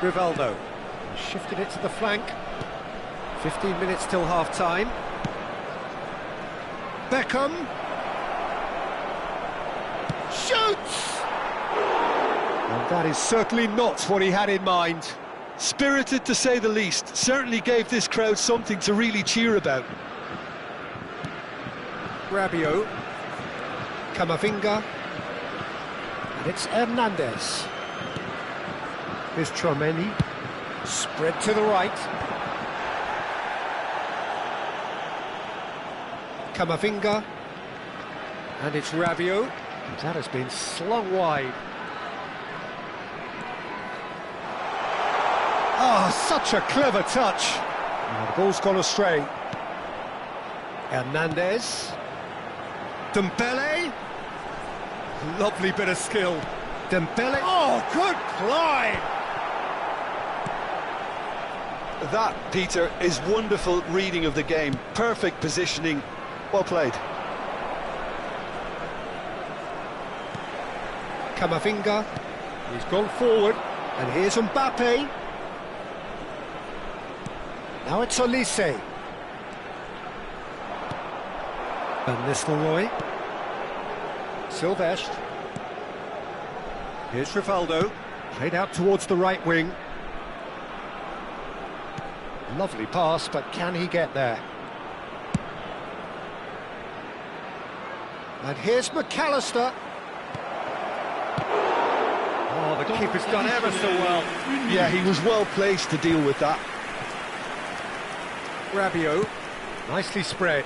Rivaldo shifted it to the flank. 15 minutes till half-time. Beckham shoots! And that is certainly not what he had in mind. Spirited to say the least. Certainly gave this crowd something to really cheer about. Rabiot, Camavinga, and it's Hernandez. Here's Tchouaméni, spread to the right. Camavinga, and it's Rabiot. That has been slung wide. Ah, such a clever touch. And the ball's gone astray. Hernandez. Dembele. Lovely bit of skill. Dembele. Oh, good climb. That, Peter, is wonderful reading of the game. Perfect positioning. Well played. Camavinga. He's gone forward. And here's Mbappe. Now it's Olise. Van Nistelrooy. Silvestre. Here's Rivaldo. Played out towards the right wing. Lovely pass, but can he get there? And here's McAllister. Oh, the keeper's done ever so well. Yeah, he was well placed to deal with that. Rabiot, nicely spread.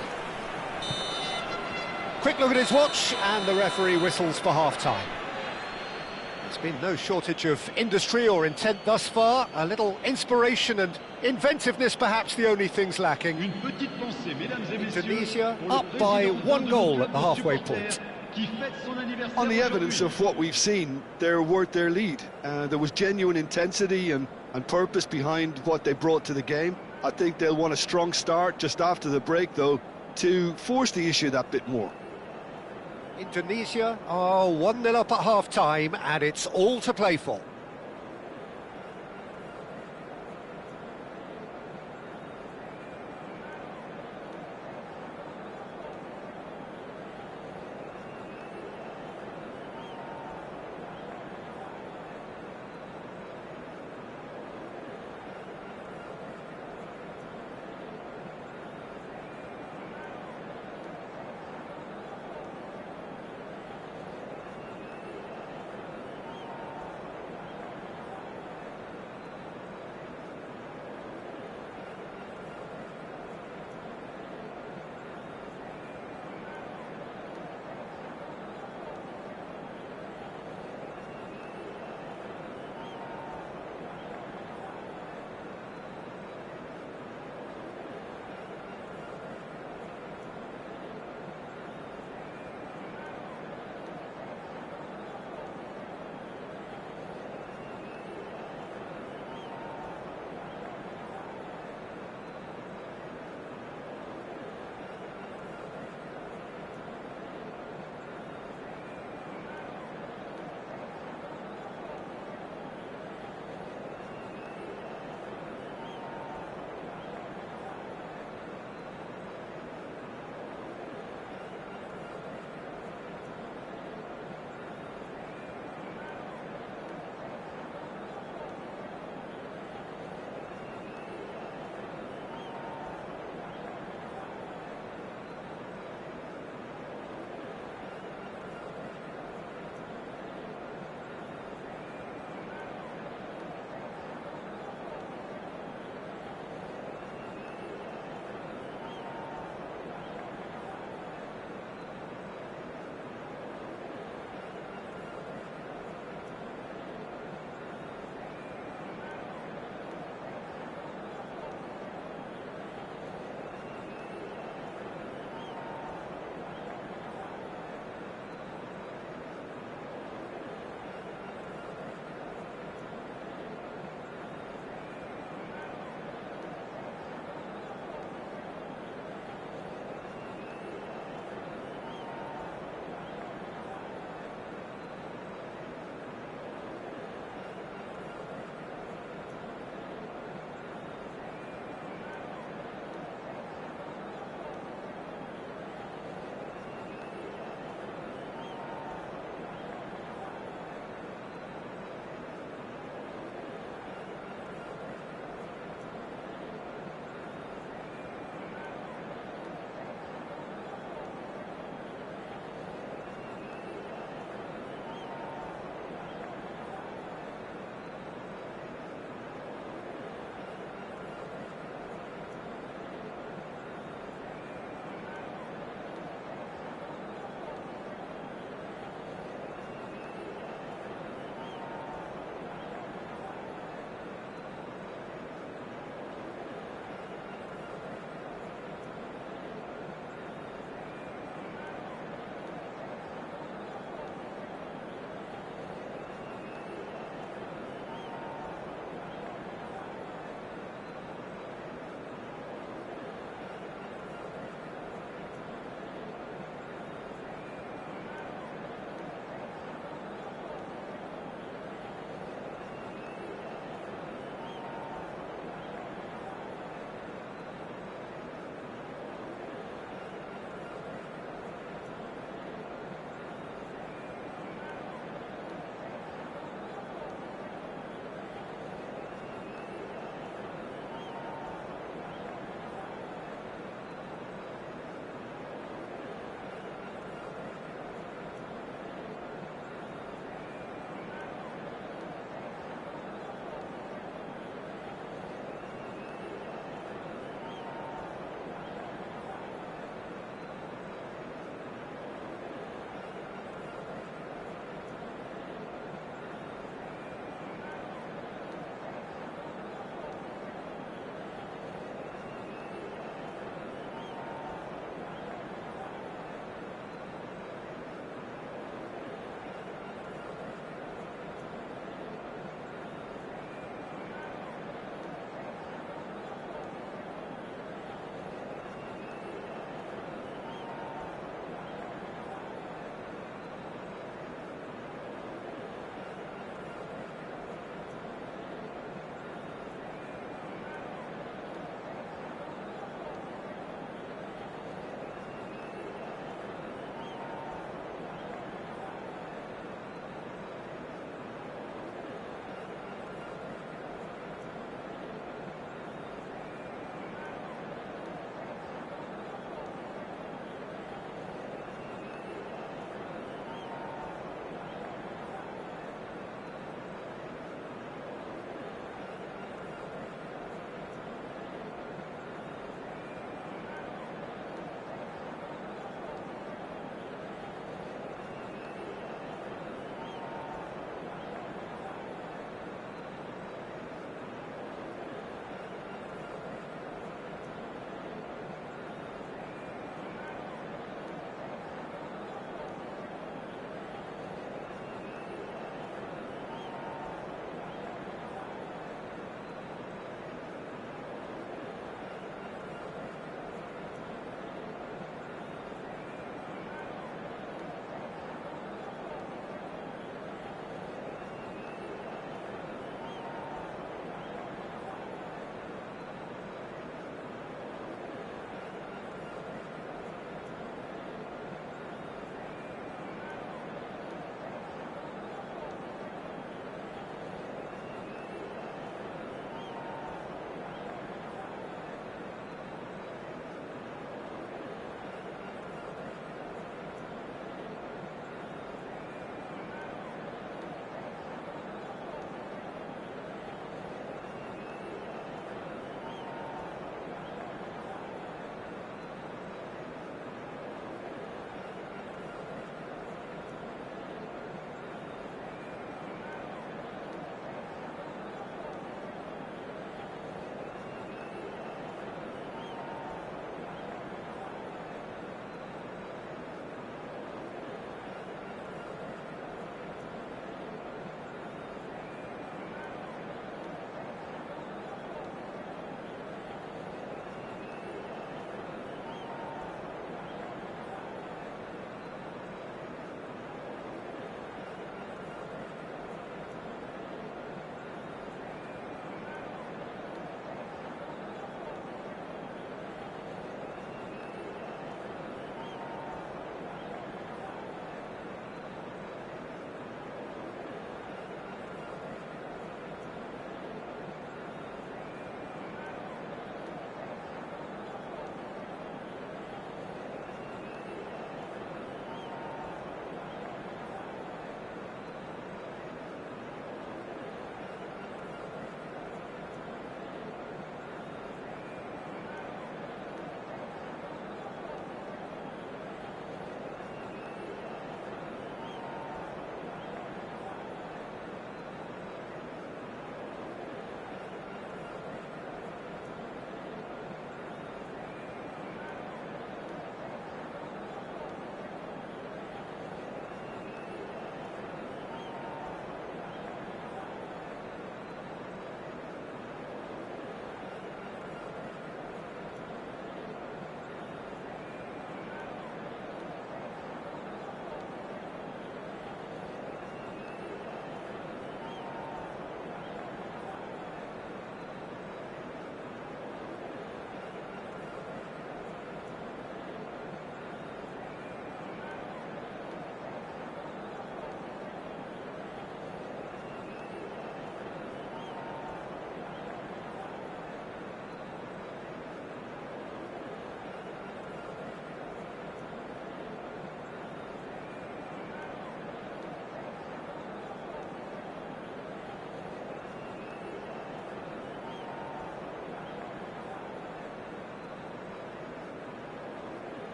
Quick look at his watch, and the referee whistles for half-time. There's been no shortage of industry or intent thus far. A little inspiration and inventiveness, perhaps the only things lacking. Indonesia up by 1 goal at the halfway point. On the evidence of what we've seen, they're worth their lead. There was genuine intensity and purpose behind what they brought to the game. I think they'll want a strong start just after the break, though, to force the issue that bit more. Indonesia are 1-0 up at half-time, and it's all to play for.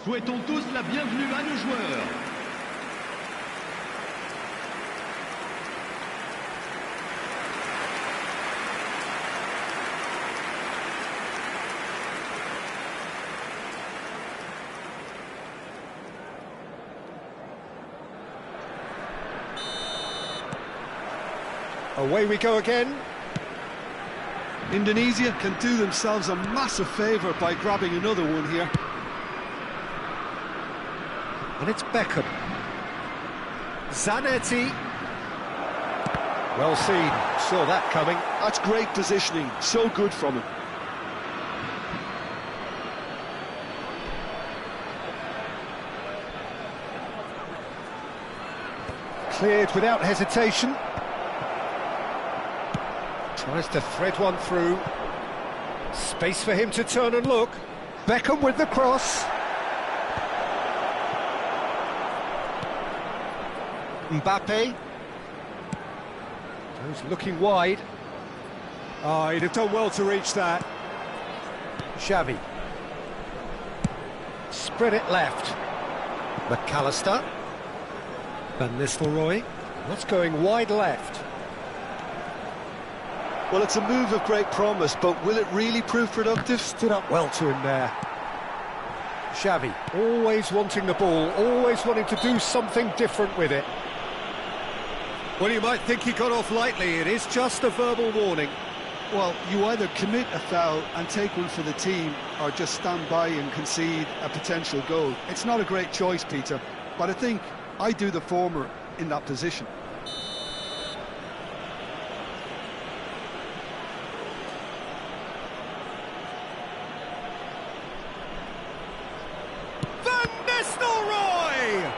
Souhaitons tous la bienvenue à nos joueurs. Away we go again. Indonesia can do themselves a massive favour by grabbing another one here. And it's Beckham. Zanetti. Well seen, saw that coming. That's great positioning, so good from him. Cleared without hesitation. Tries to thread one through. Space for him to turn and look. Beckham with the cross. Mbappe. He's looking wide. Oh, he'd have done well to reach that. Xavi. Spread it left. McAllister. Van Nistelrooy. That's going wide left. Well, it's a move of great promise, but will it really prove productive? Stood up well to him there. Xavi, always wanting the ball, always wanting to do something different with it. Well, you might think he got off lightly. It is just a verbal warning. Well, you either commit a foul and take one for the team, or just stand by and concede a potential goal. It's not a great choice, Peter, but I think I do the former in that position. Van Nistelrooy!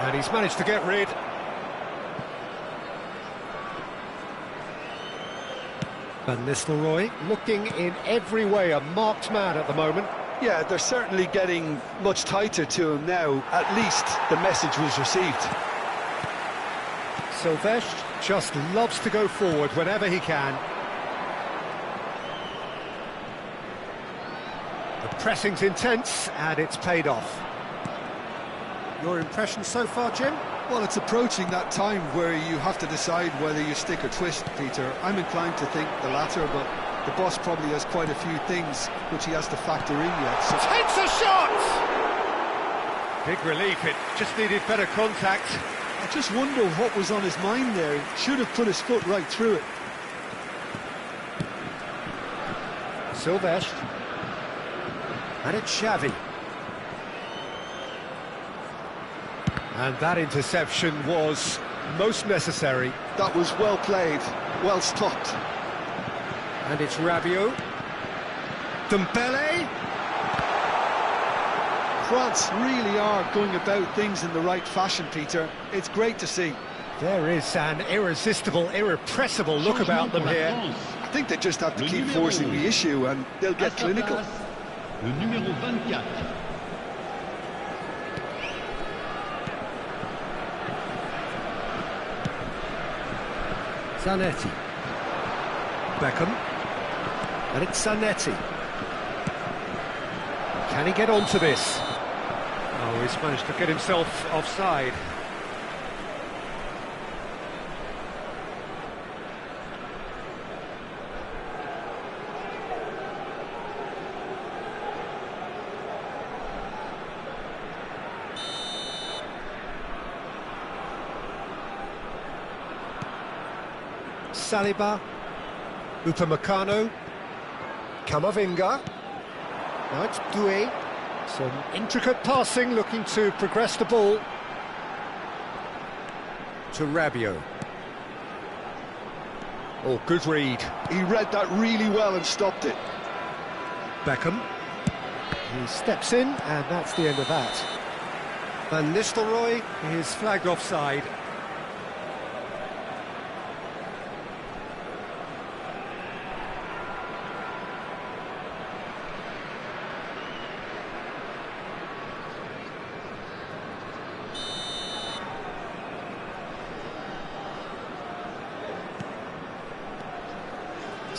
And he's managed to get rid. Van Nistelrooy looking in every way a marked man at the moment. Yeah, they're certainly getting much tighter to him now. At least the message was received. Silvestre just loves to go forward whenever he can. The pressing's intense and it's paid off. Your impression so far, Jim? Well, it's approaching that time where you have to decide whether you stick or twist, Peter. I'm inclined to think the latter, but the boss probably has quite a few things which he has to factor in yet. So Takes a shot! Big relief, it just needed better contact. I just wonder what was on his mind there. He should have put his foot right through it. Silvestre. And it's Xavi. And that interception was most necessary. That was well played, well stopped. And it's Rabiot. Dembele. France really are going about things in the right fashion, Peter. It's great to see. There is an irresistible, irrepressible look about them here. I think they just have to keep forcing the issue and they'll get clinical. Le numéro 24. Zanetti. Beckham. And it's Zanetti. Can he get onto this? Oh, he's managed to get himself offside. Saliba, Upamecano, Camavinga, now it's Doué, some intricate passing looking to progress the ball to Rabiot. Oh, good read. He read that really well and stopped it. Beckham, he steps in and that's the end of that. Van Nistelrooy is flagged offside.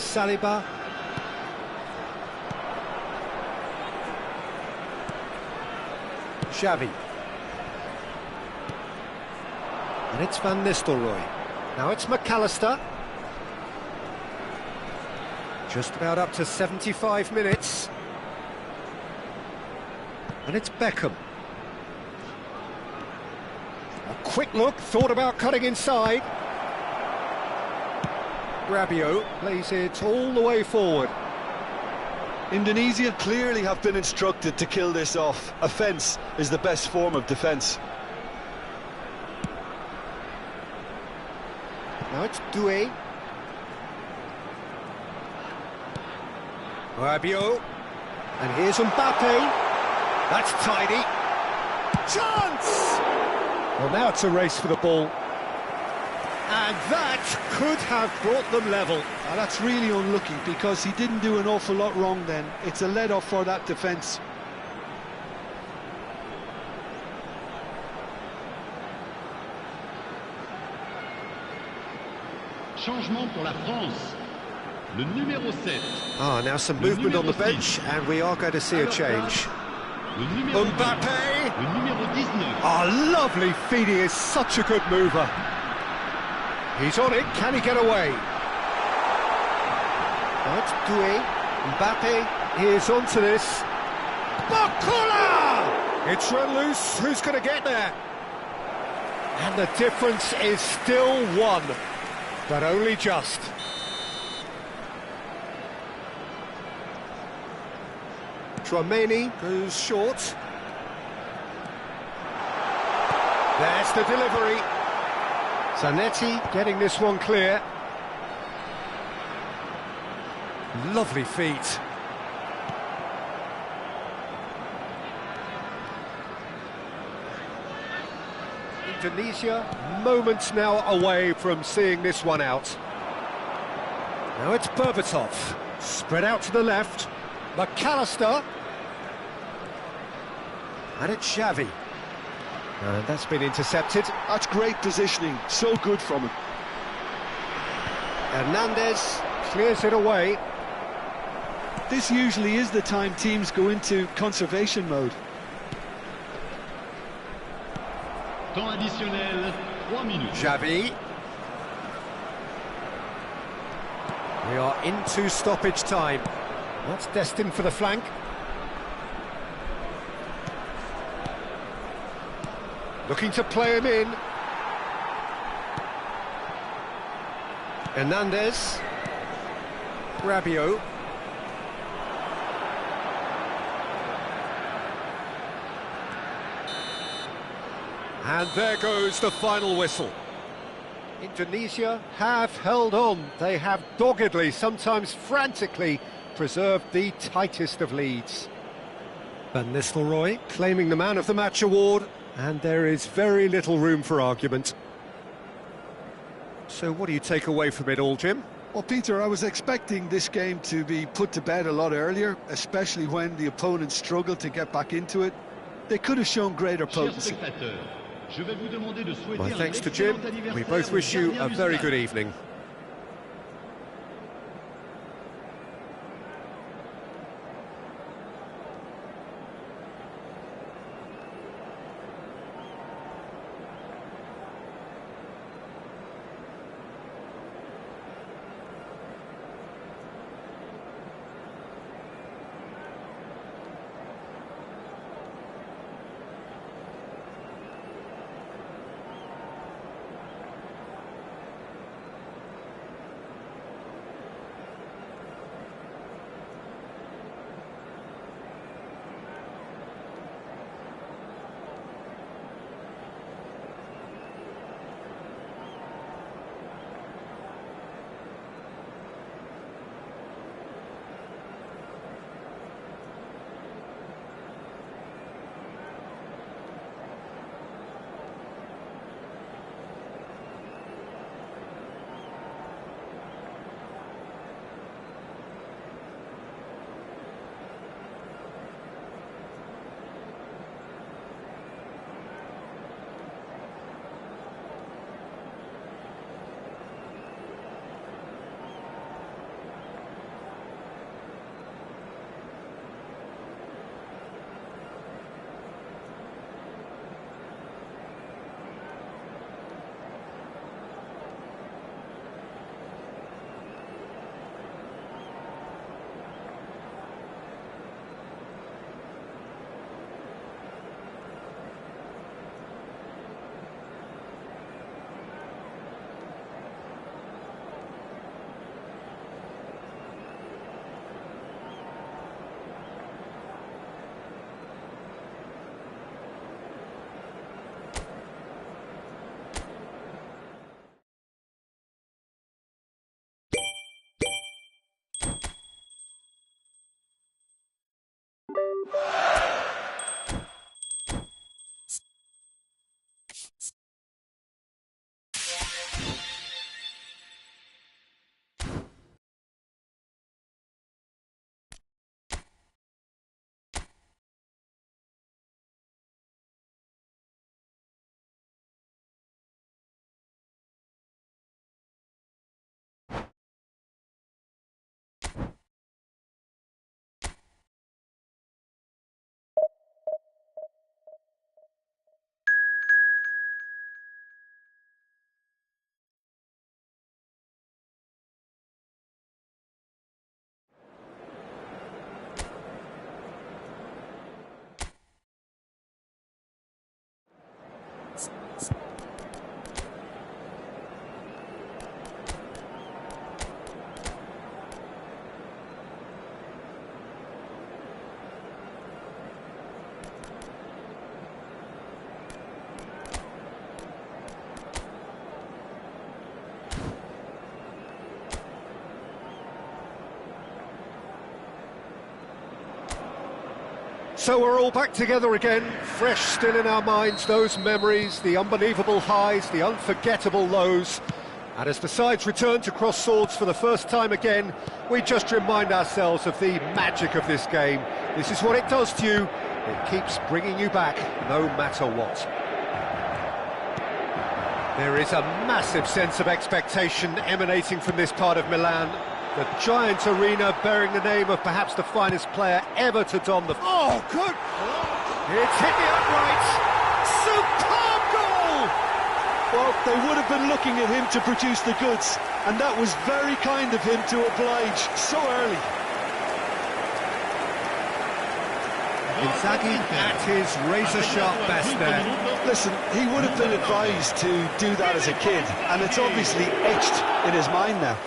Saliba. Xavi. And it's Van Nistelrooy. Now it's McAllister. Just about up to 75 minutes. And it's Beckham. A quick look, thought about cutting inside. Rabiot plays it all the way forward. Indonesia clearly have been instructed to kill this off. Offence is the best form of defence. Now it's Doué. Rabiot. And here's Mbappe. That's tidy. Chance! Well, now it's a race for the ball. And that could have brought them level. That's really unlucky because he didn't do an awful lot wrong then. It's a let-off for that defence. Changement pour la France. Le numéro 7. Now some movement on the bench, and we are going to see a change. Le numéro Mbappe! Le numéro 19. Lovely feed, he is such a good mover. He's on it, can he get away? Now it's Doué. Mbappe is onto this. Bakula! It's run loose, who's going to get there? And the difference is still one, but only just. Tchouaméni goes short. There's the delivery. Zanetti getting this one clear. Lovely feet. Indonesia moments now away from seeing this one out. Now it's Berbatov. Spread out to the left. McAllister. And it's Xavi. And that's been intercepted. That's great positioning, so good from him. Hernandez clears it away. This usually is the time teams go into conservation mode. Temps additionnel, 3 minutes. Xavi. We are into stoppage time. That's destined for the flank. Looking to play him in. Hernandez. Rabiot. And there goes the final whistle. Indonesia have held on. They have doggedly, sometimes frantically, preserved the tightest of leads. Van Nistelrooy claiming the Man of the Match award, and there is very little room for argument. So what do you take away from it all, Jim? Well, Peter, I was expecting this game to be put to bed a lot earlier, especially when the opponent struggled to get back into it. They could have shown greater potency. My thanks to Jim. We both wish you a very good evening. So we're all back together again, fresh still in our minds, those memories, the unbelievable highs, the unforgettable lows. And as the sides return to cross swords for the first time again, we just remind ourselves of the magic of this game. This is what it does to you. It keeps bringing you back, no matter what. There is a massive sense of expectation emanating from this part of Milan. The giant arena bearing the name of perhaps the finest player ever to don the... Oh, good! It's hit the uprights! Superb goal! Well, they would have been looking at him to produce the goods, and that was very kind of him to oblige so early. Inzaghi at his razor-sharp best there. Listen, he would have been advised to do that as a kid, and it's obviously etched in his mind now.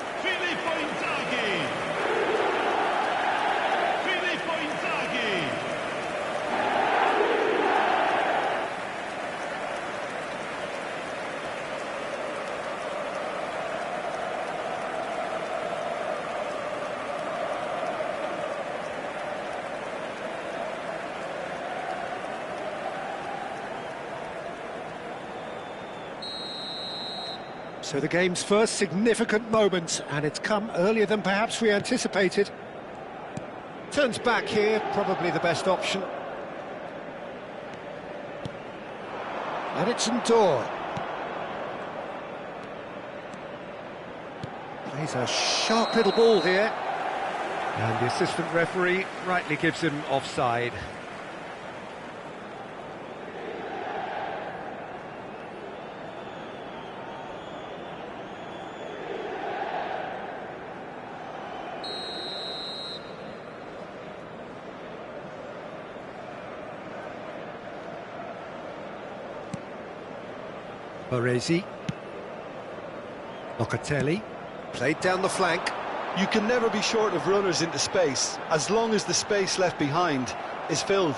So the game's first significant moment, and it's come earlier than perhaps we anticipated. Turns back here, probably the best option. And it's Ndor. Plays a sharp little ball here. And the assistant referee rightly gives him offside. Baresi, Locatelli, played down the flank. You can never be short of runners into space, as long as the space left behind is filled.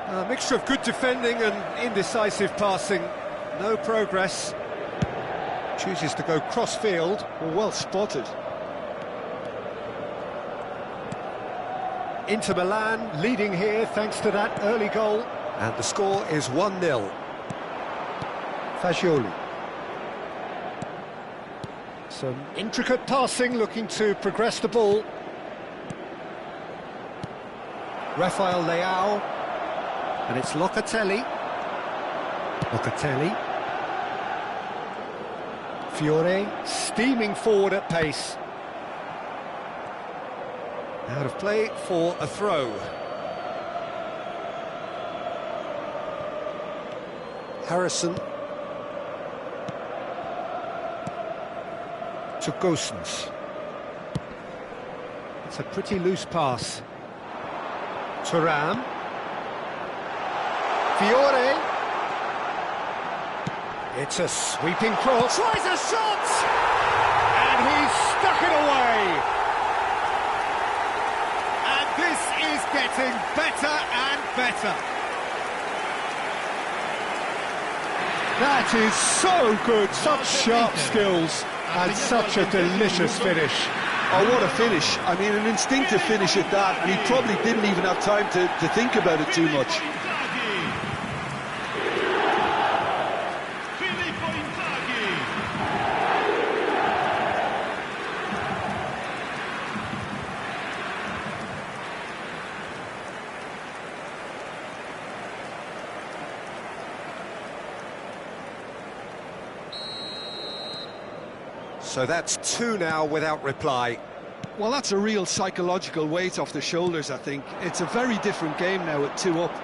A mixture of good defending and indecisive passing. No progress. Chooses to go cross-field. Well spotted. Inter Milan leading here thanks to that early goal. And the score is 1-0. Fagioli. Some intricate passing, looking to progress the ball. Rafael Leao. And it's Locatelli. Locatelli. Fiore steaming forward at pace. Out of play for a throw. Harrison. To Gosens. It's a pretty loose pass. Thuram. Fiore. It's a sweeping cross. Tries a shot! And he's stuck it away. And this is getting better and better. That is so good, such sharp skills, and such a delicious finish. Oh, what a finish. I mean, an instinctive finish at that, and he probably didn't even have time to think about it too much. So that's 2 now without reply. Well, that's a real psychological weight off the shoulders, I think. It's a very different game now at 2 up.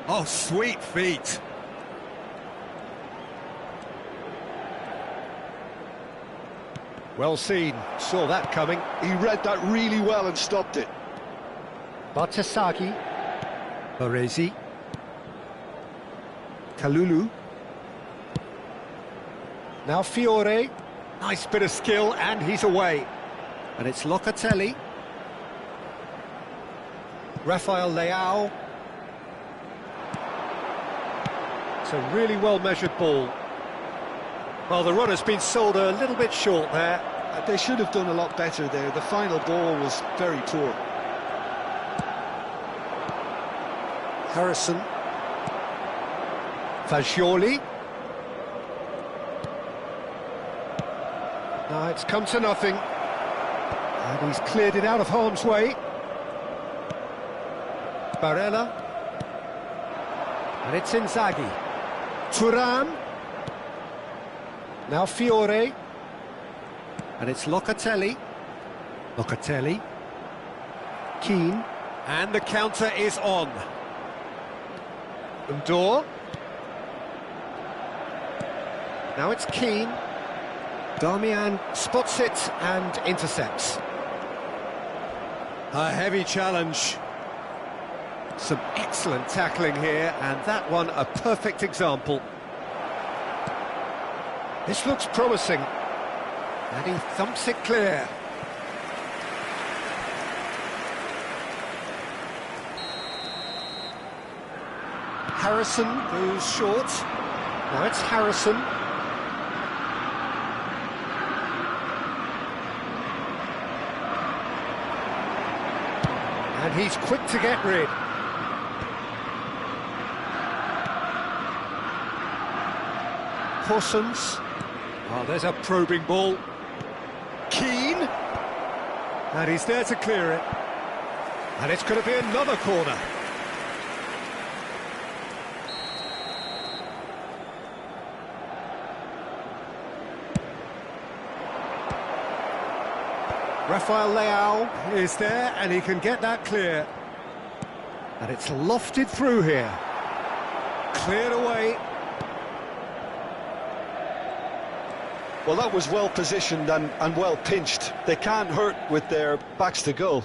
Oh, sweet feet. Well seen, saw that coming. He read that really well and stopped it. Batasagi. Baresi. Kalulu. Now Fiore. Nice bit of skill, and he's away. And it's Locatelli. Rafael Leao. It's a really well-measured ball. Well, the runner's been sold a little bit short there. They should have done a lot better there. The final ball was very poor. Harrison. Fagioli. Now it's come to nothing. And he's cleared it out of harm's way. Barella. And it's Inzaghi. Thuram. Now Fiore. And it's Locatelli. Locatelli. Keane. And the counter is on. Ndor. Now it's Keane. Darmian spots it and intercepts. A heavy challenge. Some excellent tackling here, and that one a perfect example. This looks promising. And he thumps it clear. Harrison goes short. Now it's Harrison. And he's quick to get rid. Horsens. Oh, there's a probing ball. Keane. And he's there to clear it. And it's going to be another corner. Rafael Leao is there, and he can get that clear. And it's lofted through here. Cleared away. Well, that was well positioned and well pinched. They can't hurt with their backs to goal.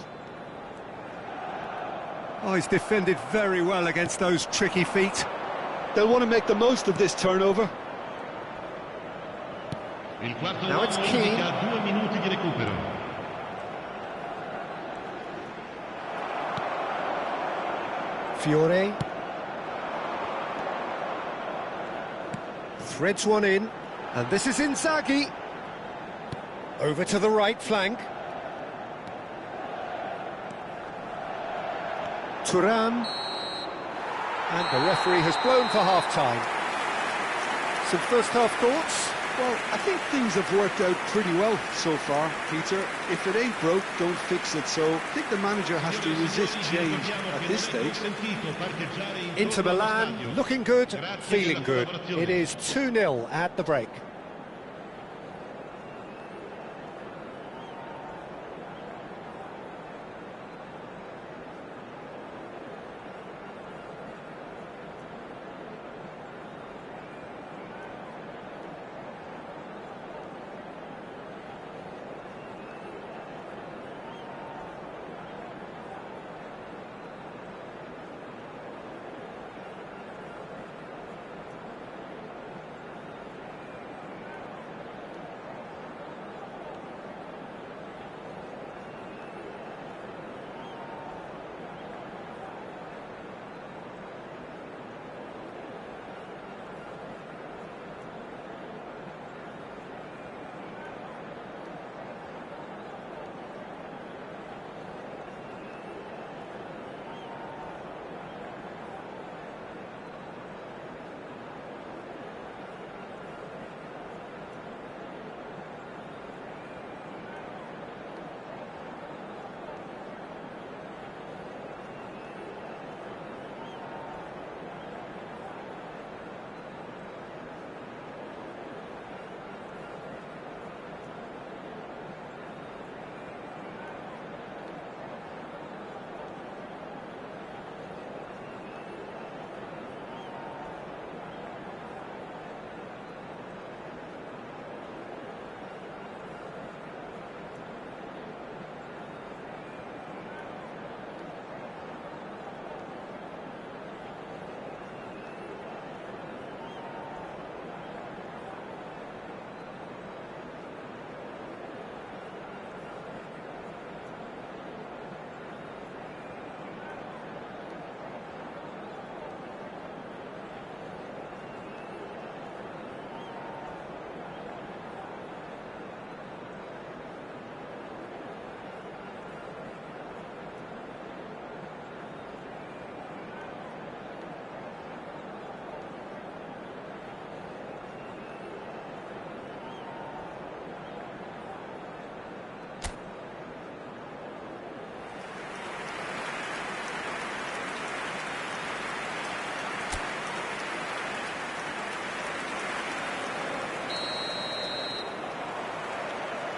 Oh, he's defended very well against those tricky feet. They'll want to make the most of this turnover. Now it's Keane. Fiore. Threads one in. And this is Inzaghi. Over to the right flank. Thuram. And the referee has blown for half-time. Some first-half thoughts? Well, I think things have worked out pretty well so far, Peter. If it ain't broke, don't fix it. So I think the manager has to resist change at this stage. Inter Milan, looking good, feeling good. It is 2-0 at the break.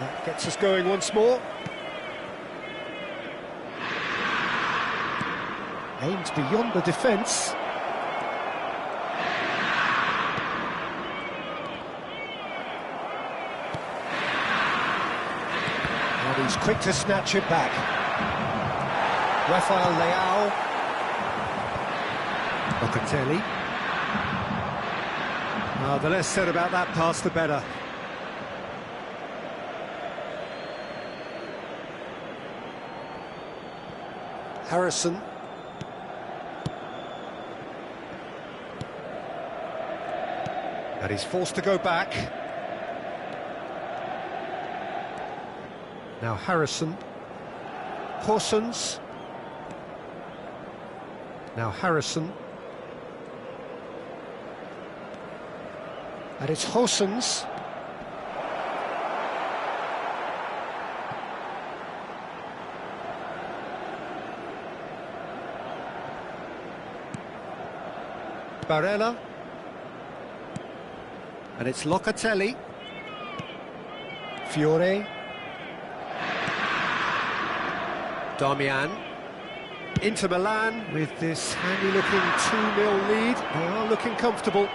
That gets us going once more. Aims beyond the defence. And he's quick to snatch it back. Rafael Leao. Locatelli. The less said about that pass, the better. Harrison. And he's forced to go back. Now Harrison. Horsens. Now Harrison. And it's Horsens. Barella. And it's Locatelli. Fiore. Darmian. Inter Milan with this handy-looking 2-0 lead. They are looking comfortable.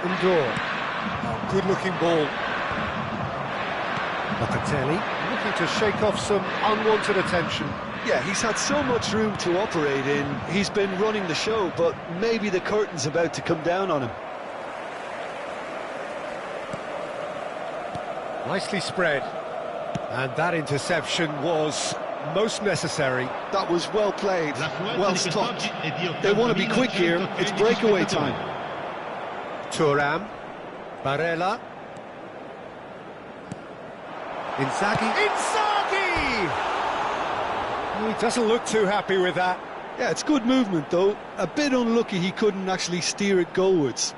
Indoor. Oh, good-looking ball. Locatelli looking to shake off some unwanted attention. Yeah, he's had so much room to operate in. He's been running the show, but maybe the curtain's about to come down on him. Nicely spread. And that interception was most necessary. That was well played, well stopped. They want to be quick here. It's breakaway time. Thuram. Barella. Inzaghi. Inzaghi! He doesn't look too happy with that. Yeah, it's good movement, though. A bit unlucky he couldn't actually steer it goalwards.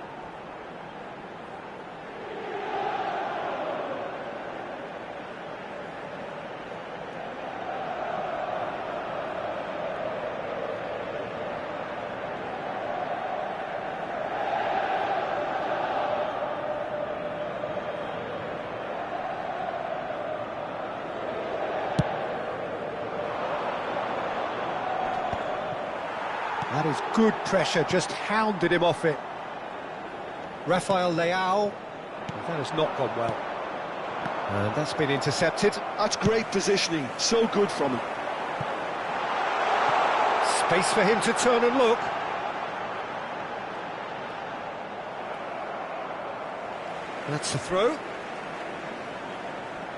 That is good pressure, just hounded him off it. Rafael Leao. That has not gone well. And that's been intercepted. That's great positioning, so good from him. Space for him to turn and look. That's the throw.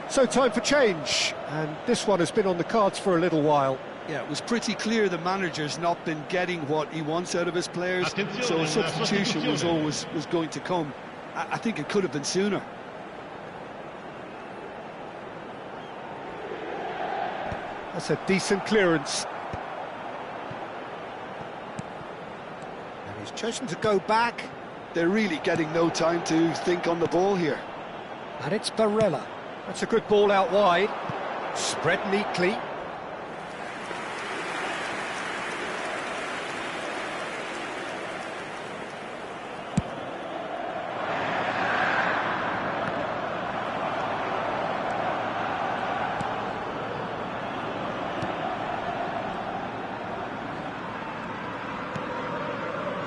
So time for change, and this one has been on the cards for a little while. Yeah, it was pretty clear the manager's not been getting what he wants out of his players, so a substitution was going to come. I think it could have been sooner. That's a decent clearance. And he's chosen to go back. They're really getting no time to think on the ball here. And it's Barella. That's a good ball out wide. Spread neatly.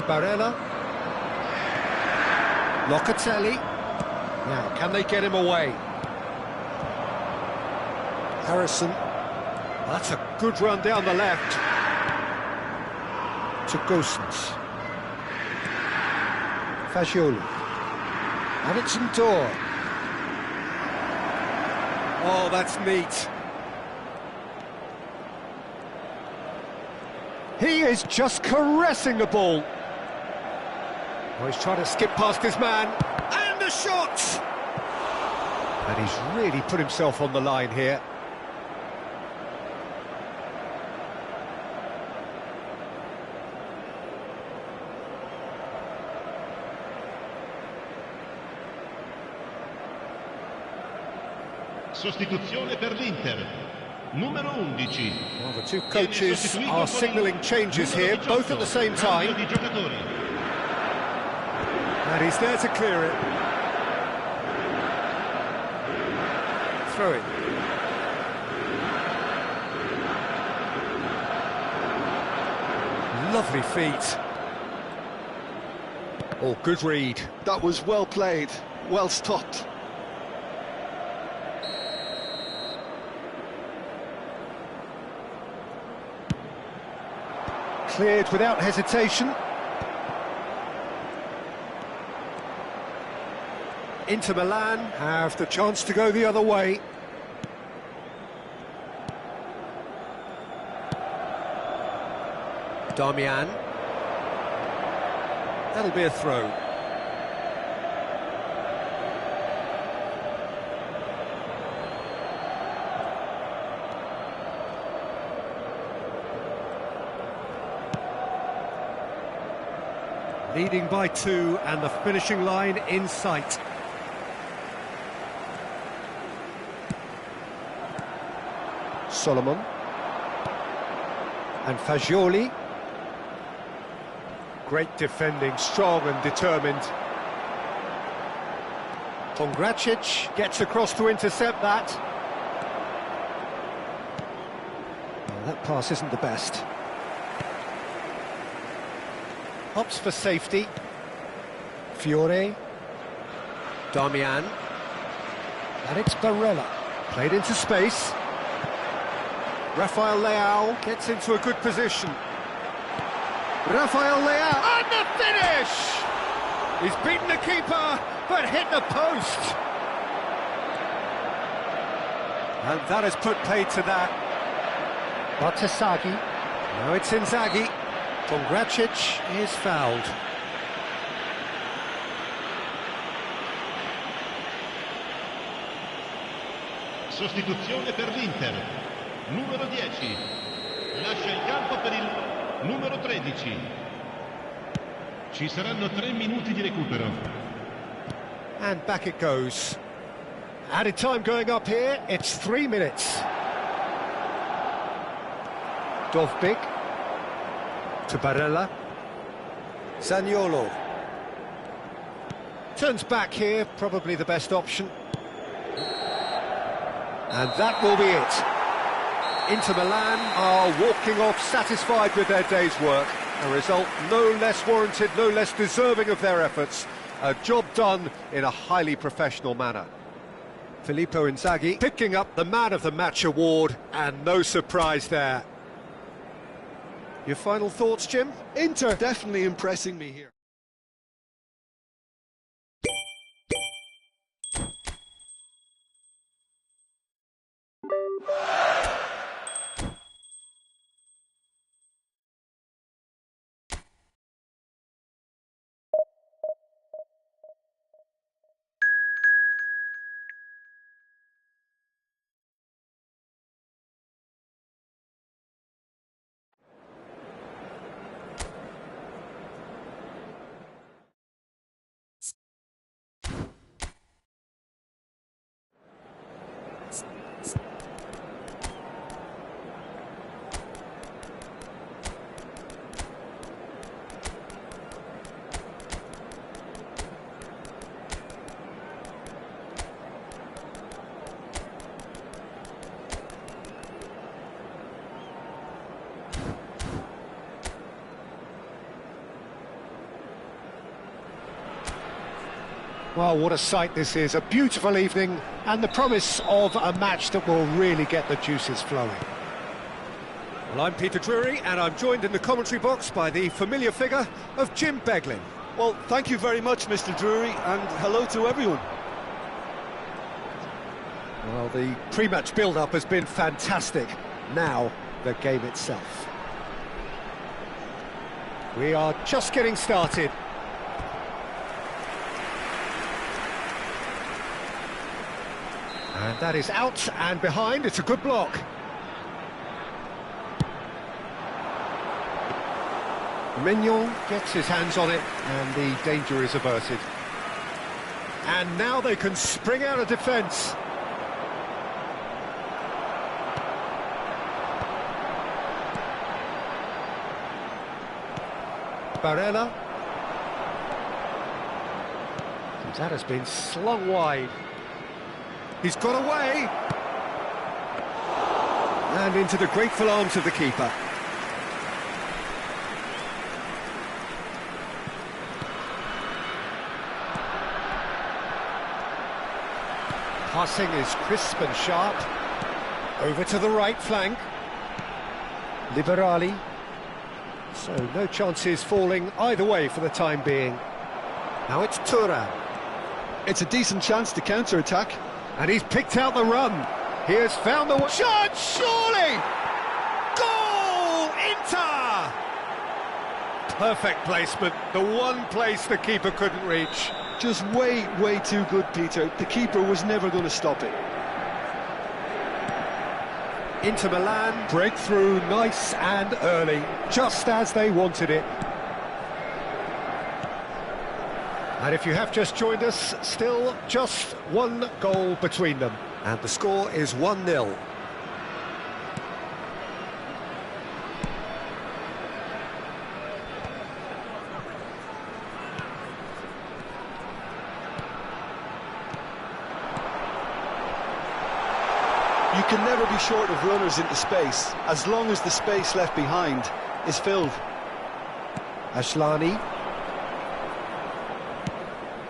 Barella. Locatelli. Now, can they get him away? Harrison. That's a good run down the left. To Gosens. Fagioli. And it's Indoor. Oh, that's neat. He is just caressing the ball. Oh, he's trying to skip past his man. And a shot! And he's really put himself on the line here. Sostituzione per l'Inter. Numero 11. Well, the two coaches are signalling changes here, both at the same time. And he's there to clear it. throw-in. Lovely feet. Oh, good read. That was well played, well stopped. Cleared without hesitation. Inter Milan have the chance to go the other way. Darmian. That'll be a throw. Leading by 2 and the finishing line in sight. Solomon. And Fagioli. Great defending, strong and determined. Pongracic gets across to intercept that. Well, that pass isn't the best. Opts for safety. Fiore. Darmian. And it's Barella. Played into space. Rafael Leao gets into a good position. Rafael Leao, and the finish! He's beaten the keeper, but hit the post. And that has put paid to that. Batasagi. Now it's Inzaghi. Pongracic is fouled. Sostituzione per l'Inter. Numero 10. Lascia il campo per il numero 13. Ci saranno 3 minuti di recupero. And back it goes. Added time going up here, it's 3 minutes. Dovbik to Barella. Zaniolo. Turns back here, probably the best option. And that will be it. Inter Milan are walking off satisfied with their day's work. A result no less warranted, no less deserving of their efforts. A job done in a highly professional manner. Filippo Inzaghi picking up the Man of the Match award, and no surprise there. Your final thoughts, Jim? Inter definitely impressing me here. Well, what a sight this is. A beautiful evening and the promise of a match that will really get the juices flowing. Well, I'm Peter Drury and I'm joined in the commentary box by the familiar figure of Jim Beglin. Well, thank you very much, Mr. Drury, and hello to everyone. Well, the pre-match build-up has been fantastic. Now, the game itself. We are just getting started. And that is out and behind. It's a good block. Mignon gets his hands on it and the danger is averted. And now they can spring out of defence. Barella. That has been slung wide. He's got away. And into the grateful arms of the keeper. Passing is crisp and sharp. Over to the right flank. Liberali. So no chances falling either way for the time being. Now it's Thuram. It's a decent chance to counter-attack. And he's picked out the run. He has found the shot, surely! Goal! Inter! Perfect placement, the one place the keeper couldn't reach. Just way too good, Peter. The keeper was never going to stop it. Inter Milan, breakthrough nice and early, just as they wanted it. And if you have just joined us, still just one goal between them. And the score is 1-0. You can never be short of runners into space, as long as the space left behind is filled. Ashlani.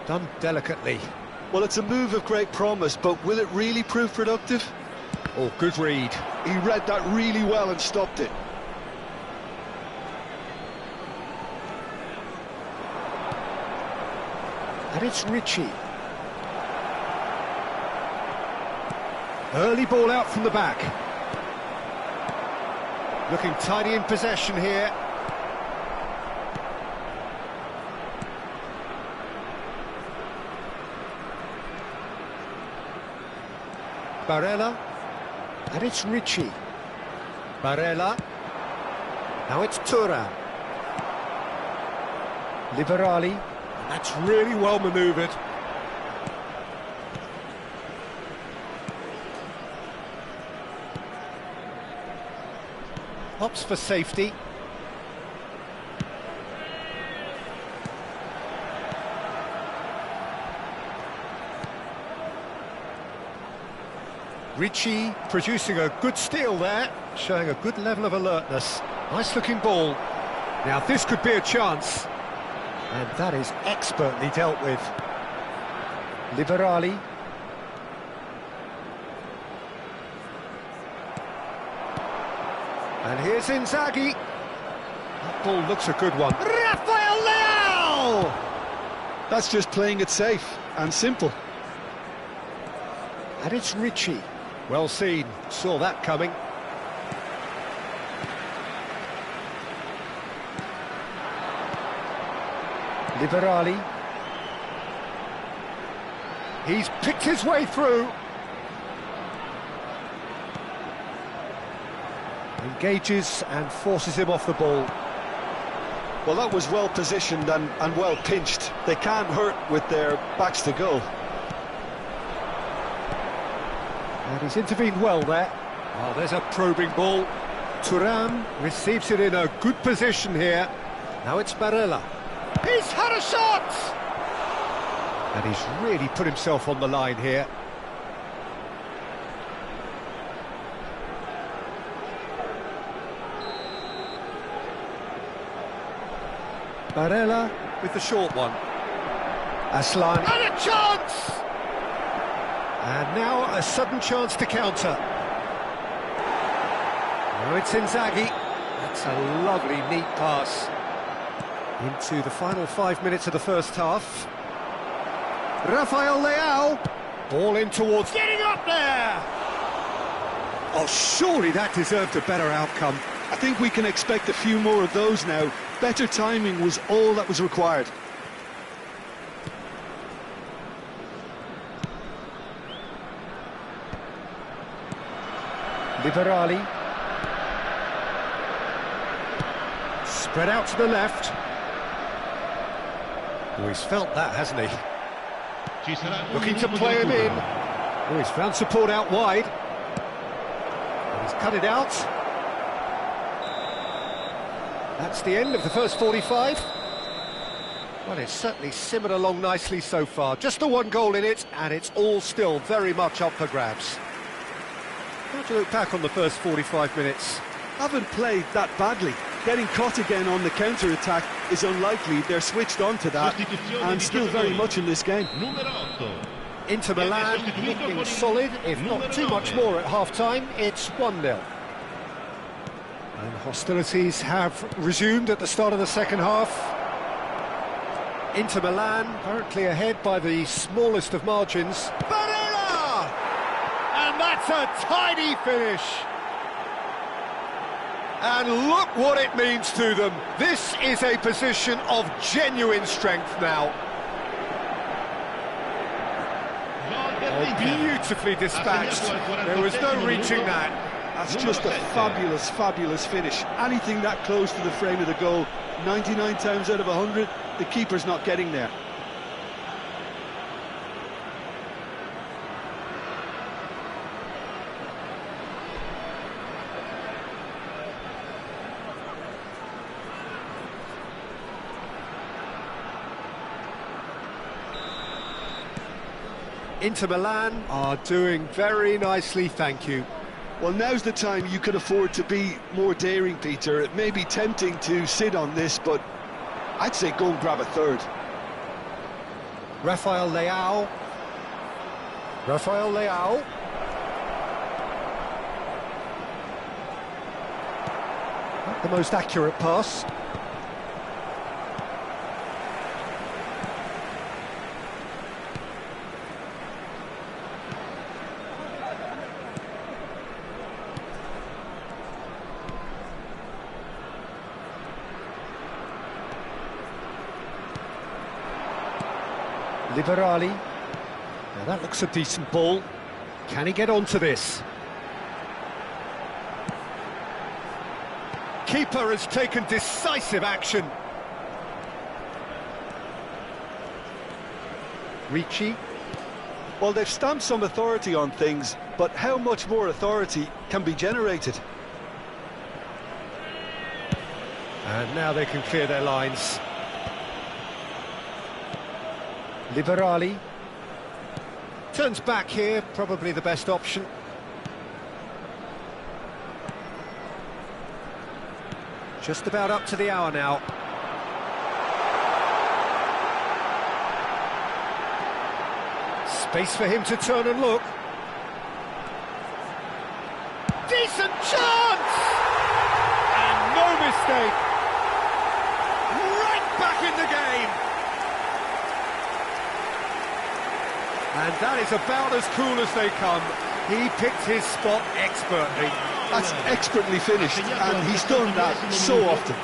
Done delicately. Well, it's a move of great promise, but will it really prove productive? Oh, good read. He read that really well and stopped it. And it's Richie. Early ball out from the back. Looking tidy in possession here. Barella, and it's Richie. Barella, now it's Thuram. Liberali, that's really well manoeuvred. Opts for safety. Richie producing a good steal there, showing a good level of alertness. Nice looking ball. Now this could be a chance. And that is expertly dealt with. Liberali. And here's Inzaghi. That ball looks a good one. Rafael Leao! That's just playing it safe and simple. And it's Richie. Well seen, saw that coming. Liberali. He's picked his way through. Engages and forces him off the ball. Well, that was well positioned and well pinched. They can't hurt with their backs to goal. And he's intervened well there. Oh, there's a probing ball. Thuram receives it in a good position here. Now it's Barella. He's had a shot! And he's really put himself on the line here. Barella with the short one. Aslan. And a chance! And now a sudden chance to counter. Now it's Inzaghi. That's a lovely, neat pass. Into the final 5 minutes of the first half. Rafael Leao. Ball in towards... Getting up there! Oh, surely that deserved a better outcome. I think we can expect a few more of those now. Better timing was all that was required. Liberali. Spread out to the left. Oh, he's felt that, hasn't he? Looking to play him in. Oh, he's found support out wide. And he's cut it out. That's the end of the first 45. Well, it's certainly simmered along nicely so far. Just the one goal in it, and it's all still very much up for grabs. How do you look back on the first 45 minutes? Haven't played that badly. Getting caught again on the counter-attack is unlikely. They're switched on to that, and still very much in this game. Inter Milan looking solid, if not too much more at half-time. It's 1-0. And hostilities have resumed at the start of the second half. Inter Milan currently ahead by the smallest of margins. Barella! And that's a tidy finish. And look what it means to them. This is a position of genuine strength now. Oh, beautifully dispatched. There was no reaching that. That's just a fabulous, fabulous finish. Anything that close to the frame of the goal, 99 times out of 100, the keeper's not getting there. Inter Milan are doing very nicely, thank you. Well, now's the time you could afford to be more daring, Peter. It may be tempting to sit on this, but I'd say go and grab a third. Rafael Leao. Not the most accurate pass. Liberali. Now that looks a decent ball. Can he get onto this? Keeper has taken decisive action. Ricci. Well, they've stamped some authority on things, but how much more authority can be generated? And now they can clear their lines. Liberali. Turns back here, probably the best option. Just about up to the hour now. Space for him to turn and look. Decent chance! And no mistake. Right back in the game. And that is about as cool as they come. He picked his spot expertly. That's expertly finished, and he's done that so often.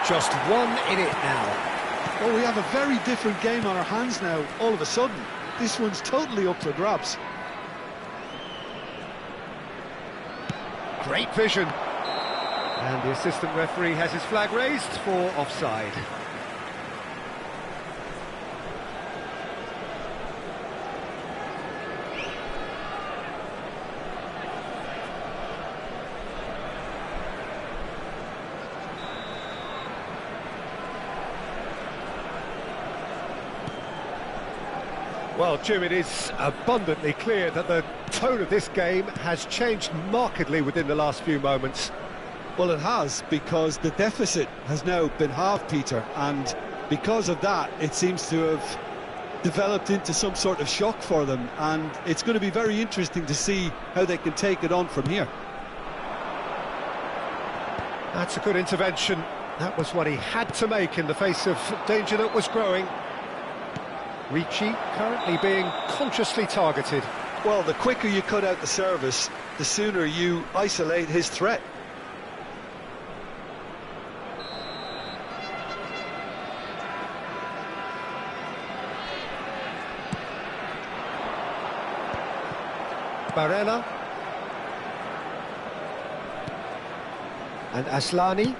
Just one in it now. Well, we have a very different game on our hands now, all of a sudden. This one's totally up for grabs. Great vision. And the assistant referee has his flag raised for offside. Well, Jim, it is abundantly clear that the tone of this game has changed markedly within the last few moments. Well, it has, because the deficit has now been halved, Peter, and because of that, it seems to have developed into some sort of shock for them, and it's going to be very interesting to see how they can take it on from here. That's a good intervention. That was what he had to make in the face of danger that was growing. Ricci currently being consciously targeted. Well, the quicker you cut out the service, the sooner you isolate his threat. Barella. And Aslani.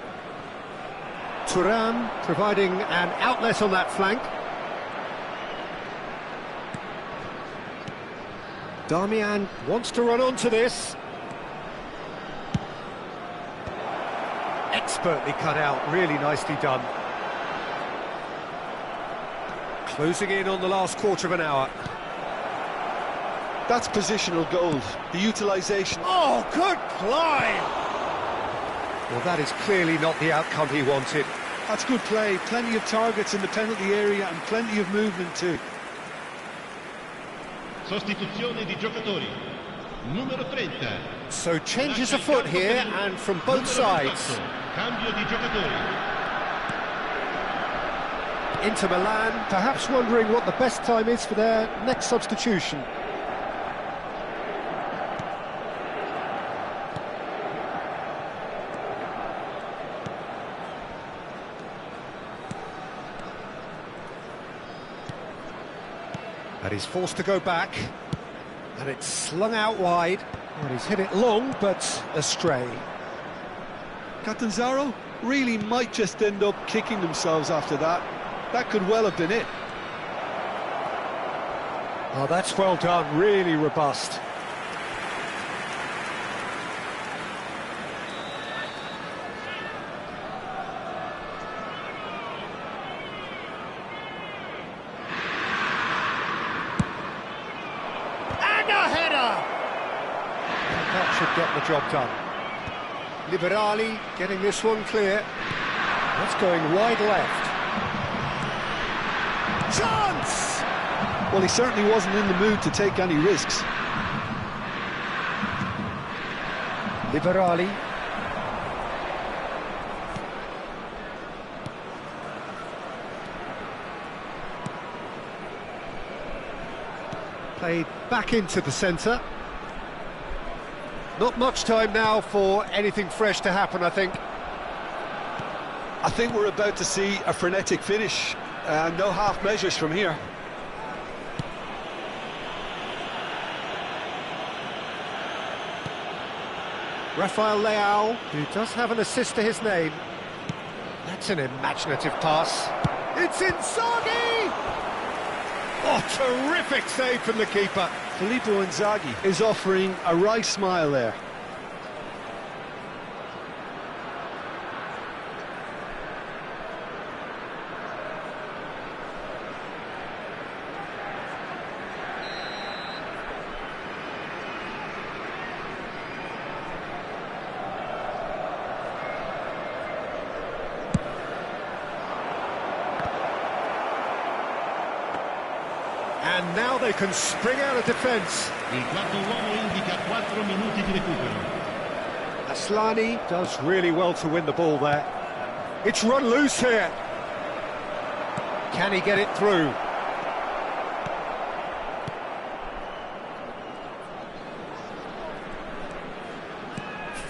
Thuram providing an outlet on that flank. Darmian wants to run onto this. expertly cut out, really nicely done. Closing in on the last quarter of an hour. That's positional gold, the utilisation. Oh, good climb! Well, that is clearly not the outcome he wanted. That's good play, plenty of targets in the penalty area and plenty of movement too. Sostituzione di giocatori. Numero 30. So changes afoot here and from both sides. Cambio di giocatori. Inter Milan, perhaps wondering what the best time is for their next substitution. And he's forced to go back, and it's slung out wide. Well, he's hit it long, but astray. Catanzaro really might just end up kicking themselves after that. That could well have been it. Oh, that's well done, really robust. That should get the job done. Liberali getting this one clear. That's going wide left. Chance! Well, he certainly wasn't in the mood to take any risks. Liberali. Played back into the centre. Not much time now for anything fresh to happen, I think. I think we're about to see a frenetic finish. No half measures from here. Rafael Leao, who does have an assist to his name. That's an imaginative pass. It's Inzaghi! Oh, terrific save from the keeper. Filippo Inzaghi is offering a wry smile there. And now they can spring out of defence. Il quarto uomo indica 4 minuti di recupero. Aslani does really well to win the ball there. It's run loose here. Can he get it through?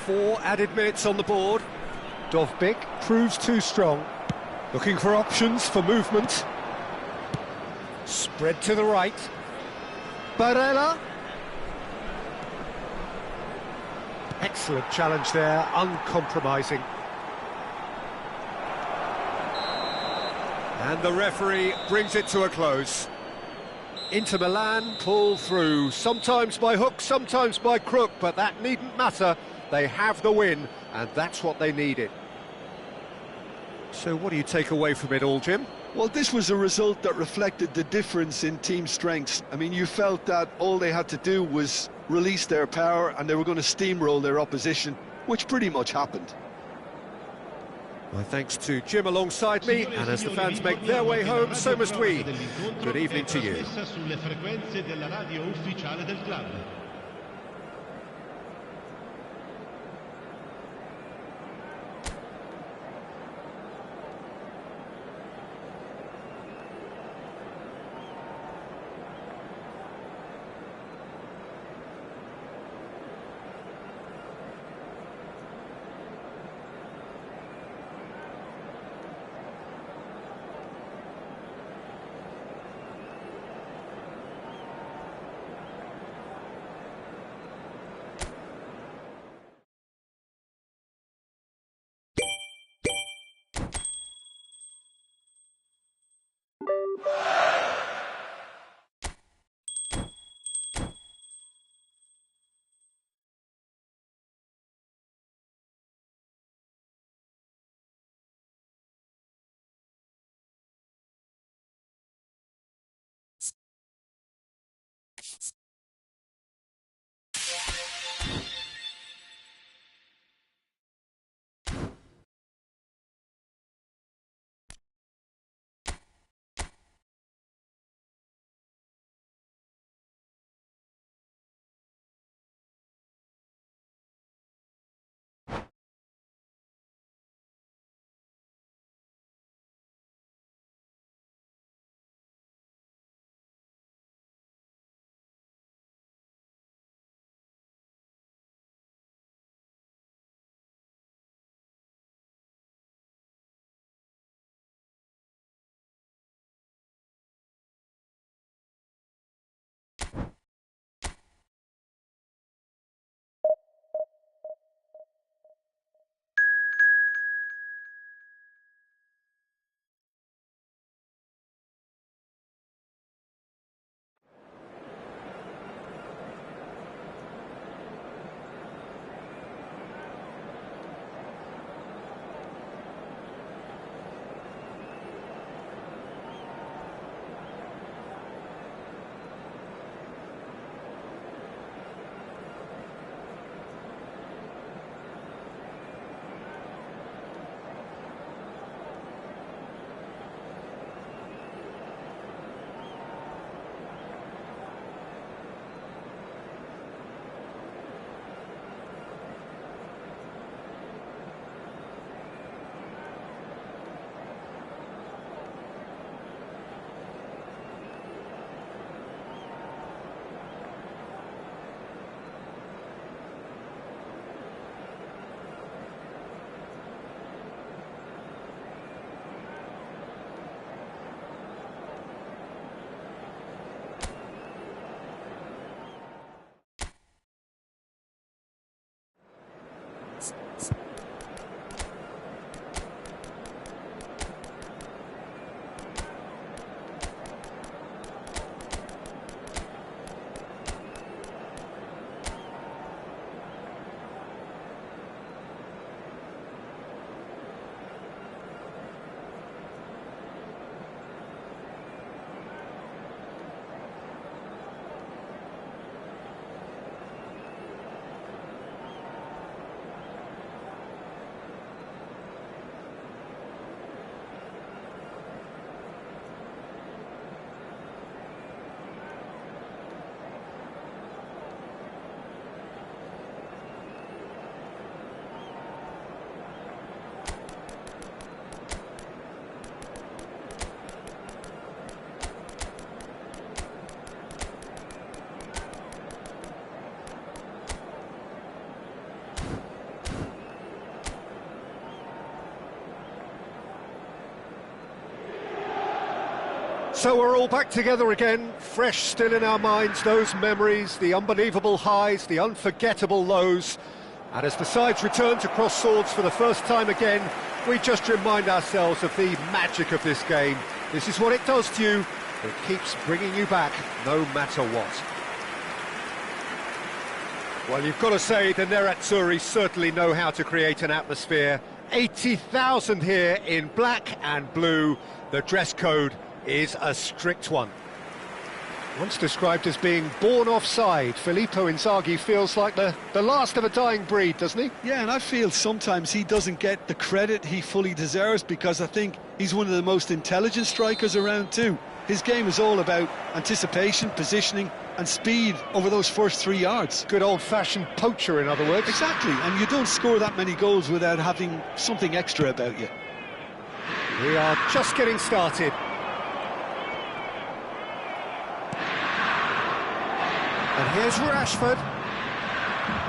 Four added minutes on the board. Dovbyk proves too strong. Looking for options for movement. Spread to the right. Barella. Excellent challenge there, uncompromising. And the referee brings it to a close. Inter Milan pull through, sometimes by hook, sometimes by crook, but that needn't matter. They have the win, and that's what they needed. So what do you take away from it all, Jim? Well, this was a result that reflected the difference in team strengths. I mean, you felt that all they had to do was release their power and they were going to steamroll their opposition, which pretty much happened. My thanks to Jim alongside me, and as the fans make their way home, so must we. Good evening to you. So we're all back together again, fresh still in our minds, those memories, the unbelievable highs, the unforgettable lows. And as the sides return to cross swords for the first time again, we just remind ourselves of the magic of this game. This is what it does to you. It keeps bringing you back, no matter what. Well, you've got to say, the Nerazzurri certainly know how to create an atmosphere. 80,000 here in black and blue. The dress code is a strict one. Once described as being born offside, Filippo Inzaghi feels like the last of a dying breed, doesn't he? Yeah, and I feel sometimes he doesn't get the credit he fully deserves, because I think he's one of the most intelligent strikers around too. His game is all about anticipation, positioning and speed over those first 3 yards. Good old-fashioned poacher, in other words. Exactly, and you don't score that many goals without having something extra about you. We are just getting started. And here's Rashford.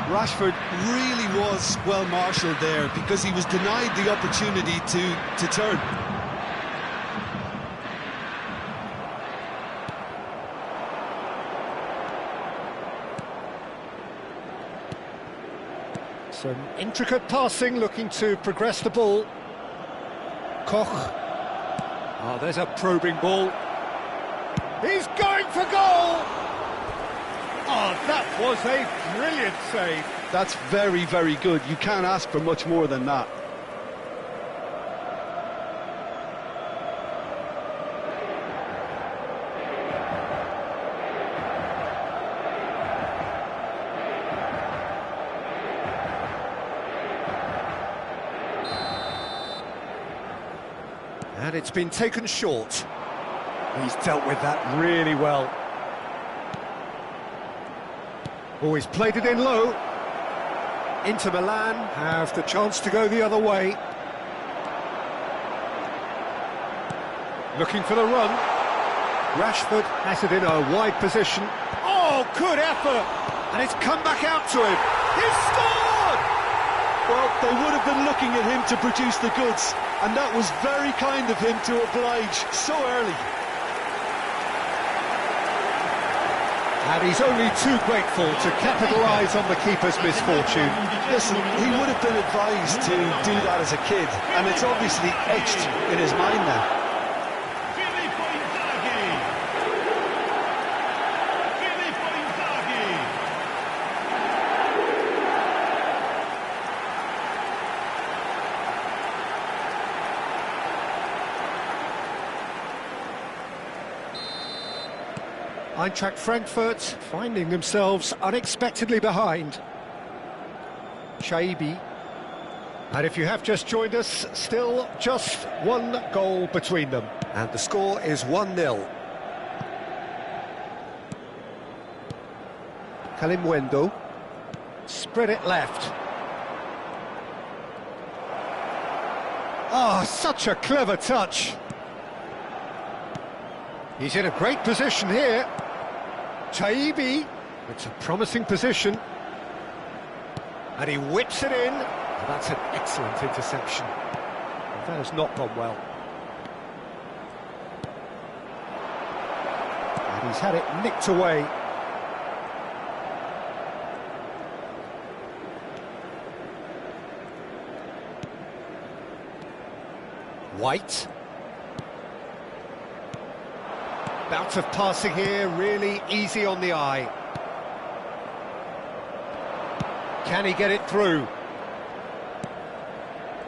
Rashford really was well marshalled there, because he was denied the opportunity to turn. Some intricate passing, looking to progress the ball. Koch. Oh, there's a probing ball. He's going for goal! Oh, that was a brilliant save. That's very, very good. You can't ask for much more than that. And it's been taken short. He's dealt with that really well. Oh, he's played it in low. Inter Milan have the chance to go the other way. Looking for the run. Rashford has it in a wide position. Oh, good effort! And it's come back out to him. He's scored! Well, they would have been looking at him to produce the goods, and that was very kind of him to oblige so early. And he's only too grateful to capitalise on the keeper's misfortune. Listen, he would have been advised to do that as a kid, and it's obviously etched in his mind now. Eintracht Frankfurt finding themselves unexpectedly behind. Chaibi. And if you have just joined us, still just one goal between them. And the score is 1-0. Kalimwendo. Spread it left. Oh, such a clever touch. He's in a great position here. Chaibi, it's a promising position. And he whips it in. Oh, that's an excellent interception. That has not gone well. And he's had it nicked away. White. Bout of passing here, really easy on the eye. Can he get it through?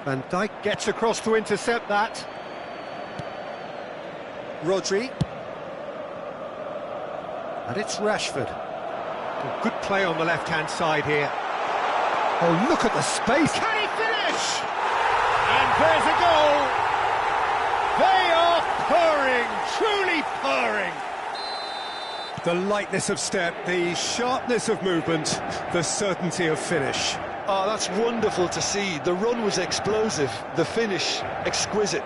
Van Dijk gets across to intercept that. Rodri. And it's Rashford. Oh, good play on the left-hand side here. Oh, look at the space. Can he finish? And there's a goal. They are purring, truly purring. The lightness of step, the sharpness of movement, the certainty of finish. Oh, that's wonderful to see. The run was explosive, the finish exquisite.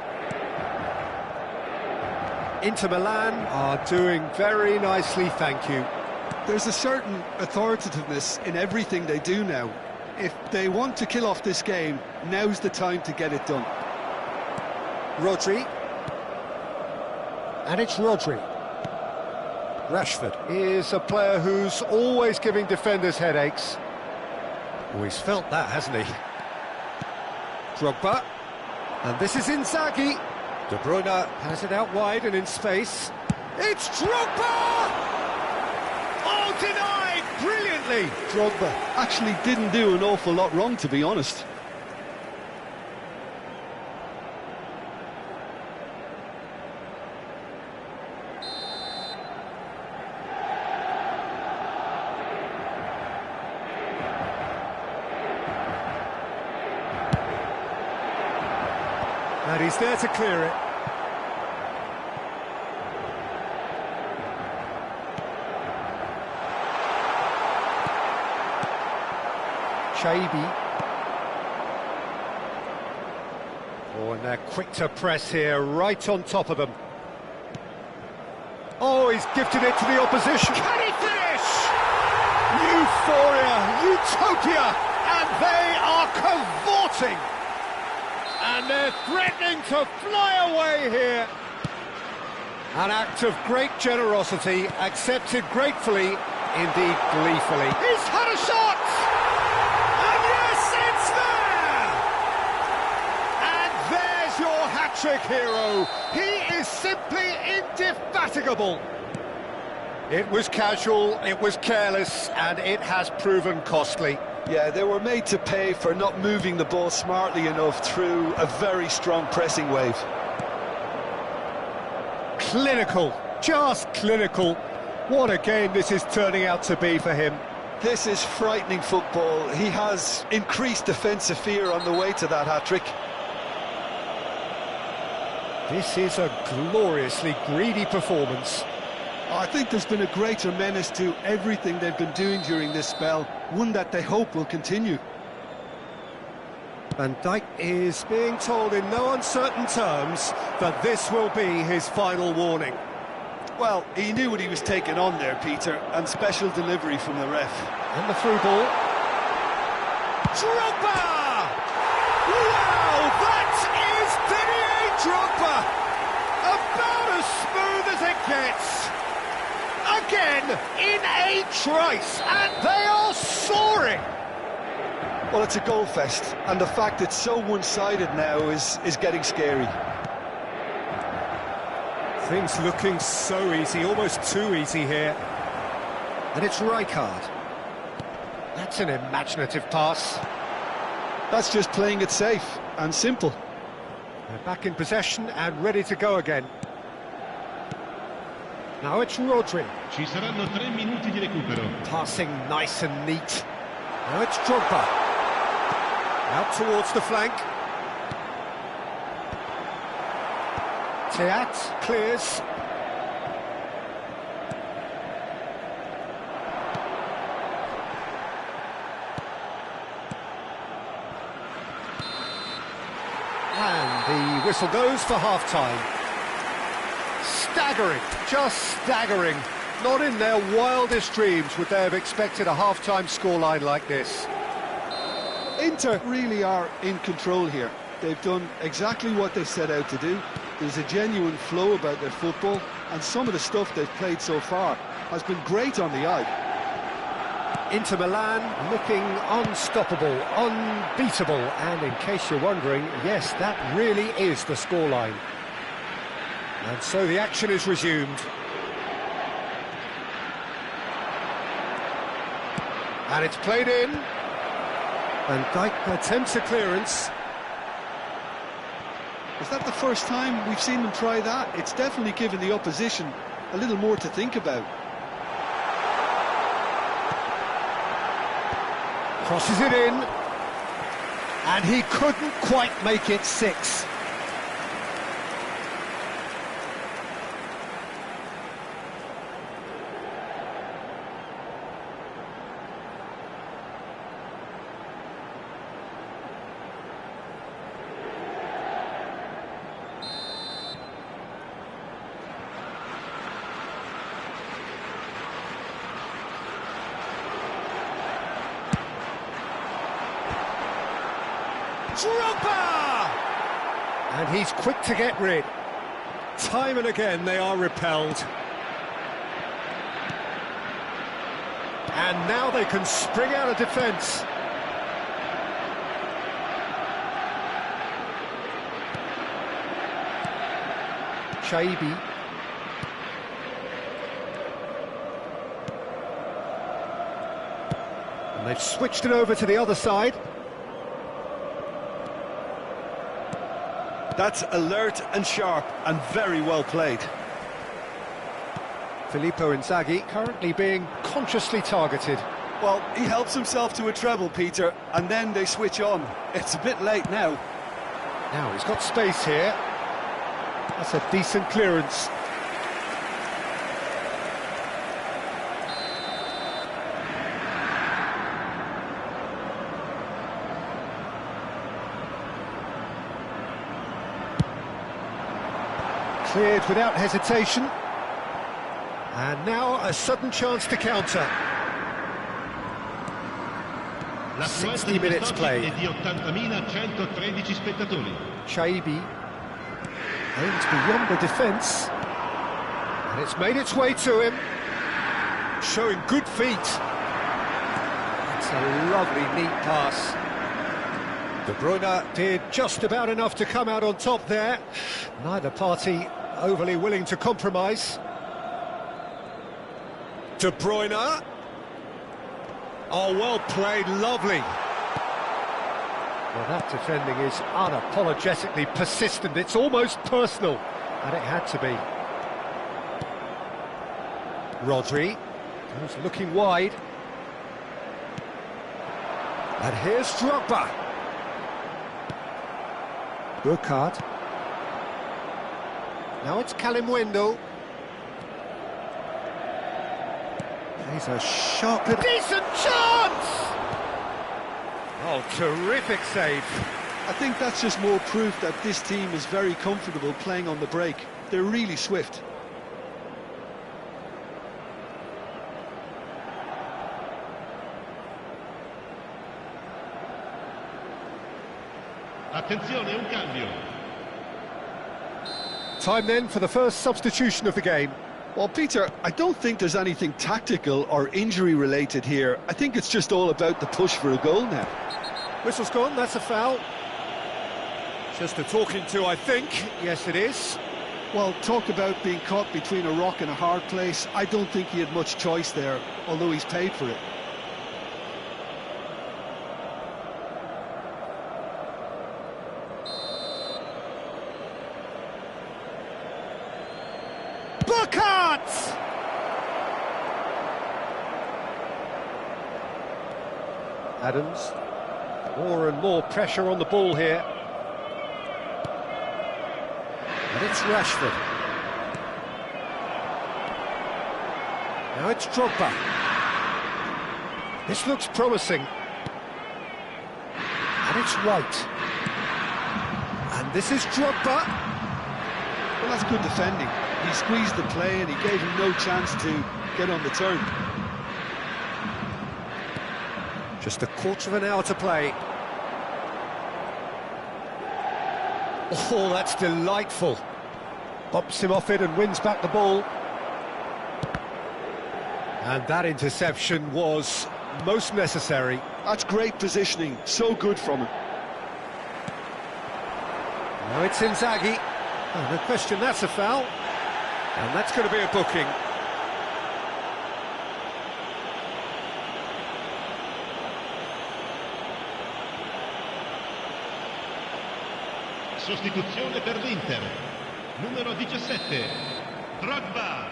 Inter Milan are doing very nicely, thank you. There's a certain authoritativeness in everything they do now. If they want to kill off this game, now's the time to get it done. Rodri. And it's Rodri. Rashford is a player who's always giving defenders headaches. Oh, he's felt that, hasn't he? Drogba. And this is Inzaghi. De Bruyne has it out wide and in space. It's Drogba! Oh, denied brilliantly! Drogba actually didn't do an awful lot wrong, to be honest. And he's there to clear it. Shaibi. Oh, and they're quick to press here, right on top of them. Oh, he's gifted it to the opposition. Can he finish? Euphoria, utopia, and they are cavorting. And they're threatening to fly away here. An act of great generosity, accepted gratefully, indeed gleefully. He's had a shot! And yes, it's there! And there's your hat-trick hero. He is simply indefatigable. It was casual, it was careless, and it has proven costly. Yeah, they were made to pay for not moving the ball smartly enough through a very strong pressing wave. Clinical, just clinical. What a game this is turning out to be for him. This is frightening football. He has increased defensive fear on the way to that hat-trick. This is a gloriously greedy performance. I think there's been a greater menace to everything they've been doing during this spell, one that they hope will continue. Van Dijk is being told in no uncertain terms that this will be his final warning. Well, he knew what he was taking on there, Peter, and special delivery from the ref. And the through ball. Drogba! Wow, that is Didier Drogba! About as smooth as it gets. Again, in a trice, and they are soaring! Well, it's a goal fest, and the fact it's so one-sided now is getting scary. Things looking so easy, almost too easy here. And it's Rijkaard. That's an imaginative pass. That's just playing it safe and simple. They're back in possession and ready to go again. Now it's Rodri. Ci saranno 3 minuti di recupero. Passing nice and neat. Now it's Drogba. Out towards the flank. Teat clears. And the whistle goes for half-time. Staggering, just staggering. Not in their wildest dreams would they have expected a half-time scoreline like this. Inter really are in control here. They've done exactly what they set out to do. There's a genuine flow about their football, and some of the stuff they've played so far has been great on the eye. Inter Milan looking unstoppable, unbeatable, and in case you're wondering, yes, that really is the scoreline. And so the action is resumed. And it's played in. Van Dijk attempts a clearance. Is that the first time we've seen them try that? It's definitely given the opposition a little more to think about. Crosses it in. And he couldn't quite make it 6. Drogba! And he's quick to get rid. Time and again they are repelled. And now they can spring out of defence. Shaibi. And they've switched it over to the other side. That's alert and sharp and very well played. Filippo Inzaghi currently being consciously targeted. Well, he helps himself to a treble, Peter, and then they switch on. It's a bit late now. Now he's got space here. That's a decent clearance. Cleared without hesitation. And now a sudden chance to counter. 60 minutes played. Di 80.113 spettatori. Shaibi aims beyond the defence. And it's made its way to him. Showing good feet. It's a lovely, neat pass. De Bruyne did just about enough to come out on top there. Neither party overly willing to compromise. De Bruyne. Oh, well played, lovely. Well, that defending is unapologetically persistent. It's almost personal, and it had to be. Rodri goes looking wide. And here's Drogba. Burkhardt. Now it's Kalimwendo. He's a sharp... Decent chance! Oh, terrific save. I think that's just more proof that this team is very comfortable playing on the break. They're really swift. Attenzione, un cambio. Time then for the first substitution of the game. Well, Peter, I don't think there's anything tactical or injury-related here. I think it's just all about the push for a goal now. Whistle's gone, that's a foul. Just a talking to, I think. Yes, it is. Well, talk about being caught between a rock and a hard place. I don't think he had much choice there, although he's paid for it. Burkhardt! Adams. More and more pressure on the ball here. And it's Rashford. Now it's Drogba. This looks promising. And it's White. And this is Drogba. Well, that's good defending. He squeezed the play and he gave him no chance to get on the turn. Just a quarter of an hour to play. Oh, that's delightful. Bumps him off it and wins back the ball. And that interception was most necessary. That's great positioning, so good from him. Now it's Inzaghi. Oh, no question, that's a foul. And that's going to be a booking. Sostituzione per l'Inter. Numero 17, Drogba.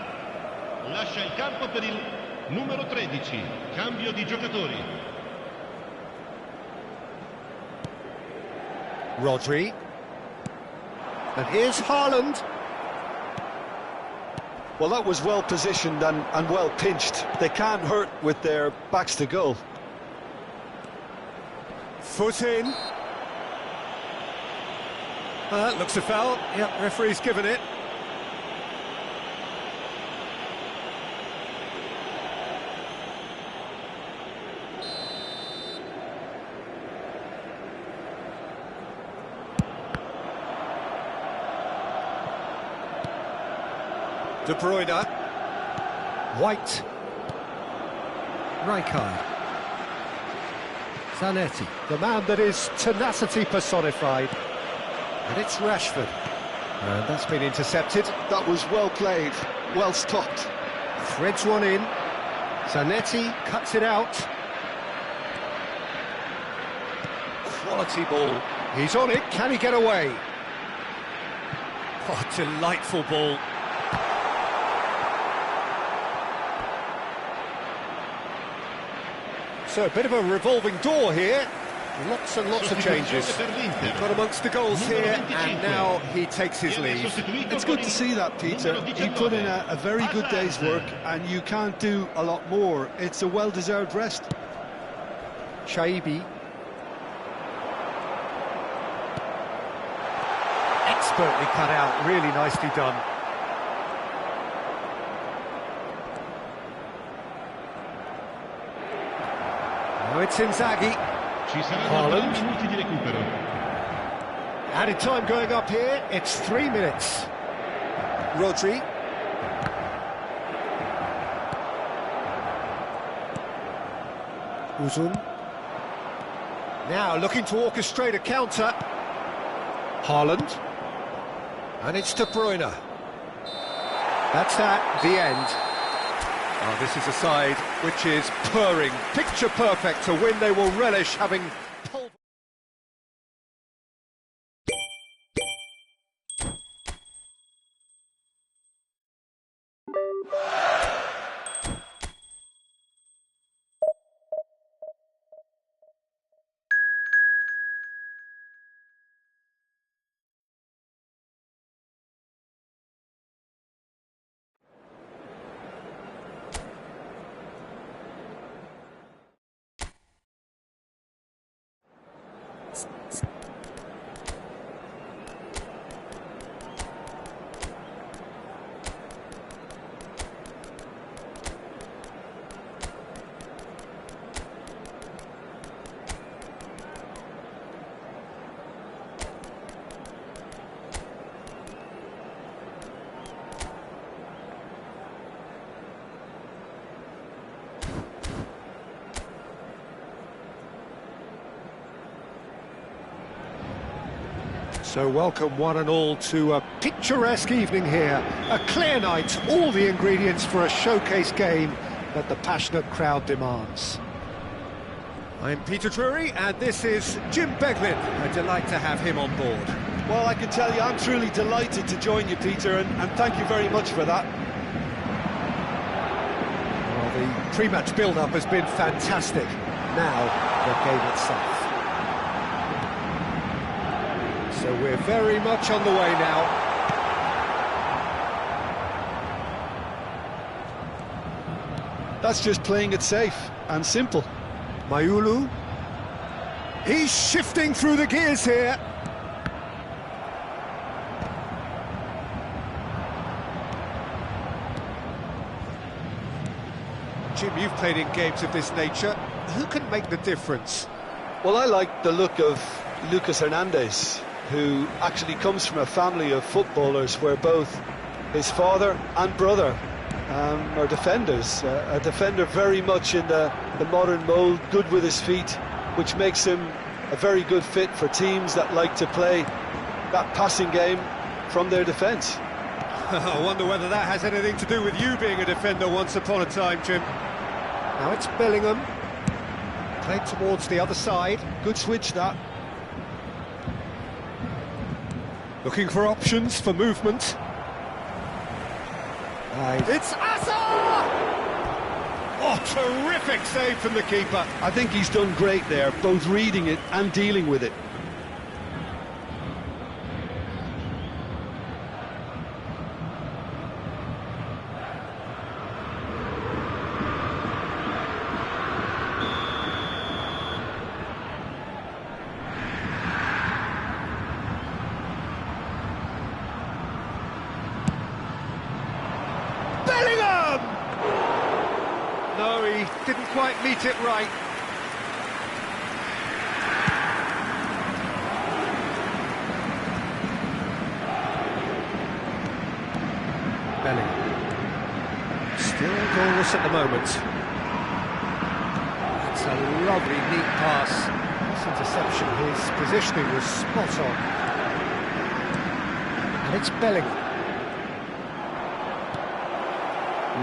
Lascia il campo per il numero 13. Cambio di giocatori. Rodri. And here's Haaland. Well, that was well positioned and well pinched. They can't hurt with their backs to goal. Foot in. That looks a foul. Yep, referee's given it. De Bruyne. White. Rijkaard. Zanetti. The man that is tenacity personified. And it's Rashford. And that's been intercepted. That was well played, well stopped. Threads one in. Zanetti cuts it out. Quality ball. He's on it. Can he get away? Oh, delightful ball. So a bit of a revolving door here. Lots and lots of changes. Got amongst the goals here, and now he takes his leave. It's good to see that, Peter. He put in a very good day's work, and you can't do a lot more. It's a well-deserved rest. Shaibi. Expertly cut out, really nicely done. Now it's Inzaghi. Ci saranno 3 minuti di recupero. Added time going up here, it's 3 minutes. Rodri. Uzun. Now looking to orchestrate a counter. Haaland. And it's De Bruyne. That's that, the end. Oh, this is a side which is purring, picture perfect to win. They will relish having pulled. So welcome one and all to a picturesque evening here. A clear night, all the ingredients for a showcase game that the passionate crowd demands. I'm Peter Drury and this is Jim Beglin. A delight to have him on board. Well, I can tell you, I'm truly delighted to join you, Peter, and thank you very much for that. Well, the pre-match build-up has been fantastic. Now, the game itself. So we're very much on the way now. That's just playing it safe and simple. Mayulu. He's shifting through the gears here. Jim, you've played in games of this nature. Who can make the difference? Well, I like the look of Lucas Hernandez, who actually comes from a family of footballers where both his father and brother are defenders. A defender very much in the modern mould, good with his feet, which makes him a very good fit for teams that like to play that passing game from their defence. I wonder whether that has anything to do with you being a defender once upon a time, Jim. Now it's Bellingham. Played towards the other side. Good switch, that. Looking for options for movement. It's Asa! Oh, terrific save from the keeper. I think he's done great there, both reading it and dealing with it. No, he didn't quite meet it right. Bellingham. Still goalless at the moment. That's a lovely, neat pass. This interception, his positioning was spot on. And it's Bellingham.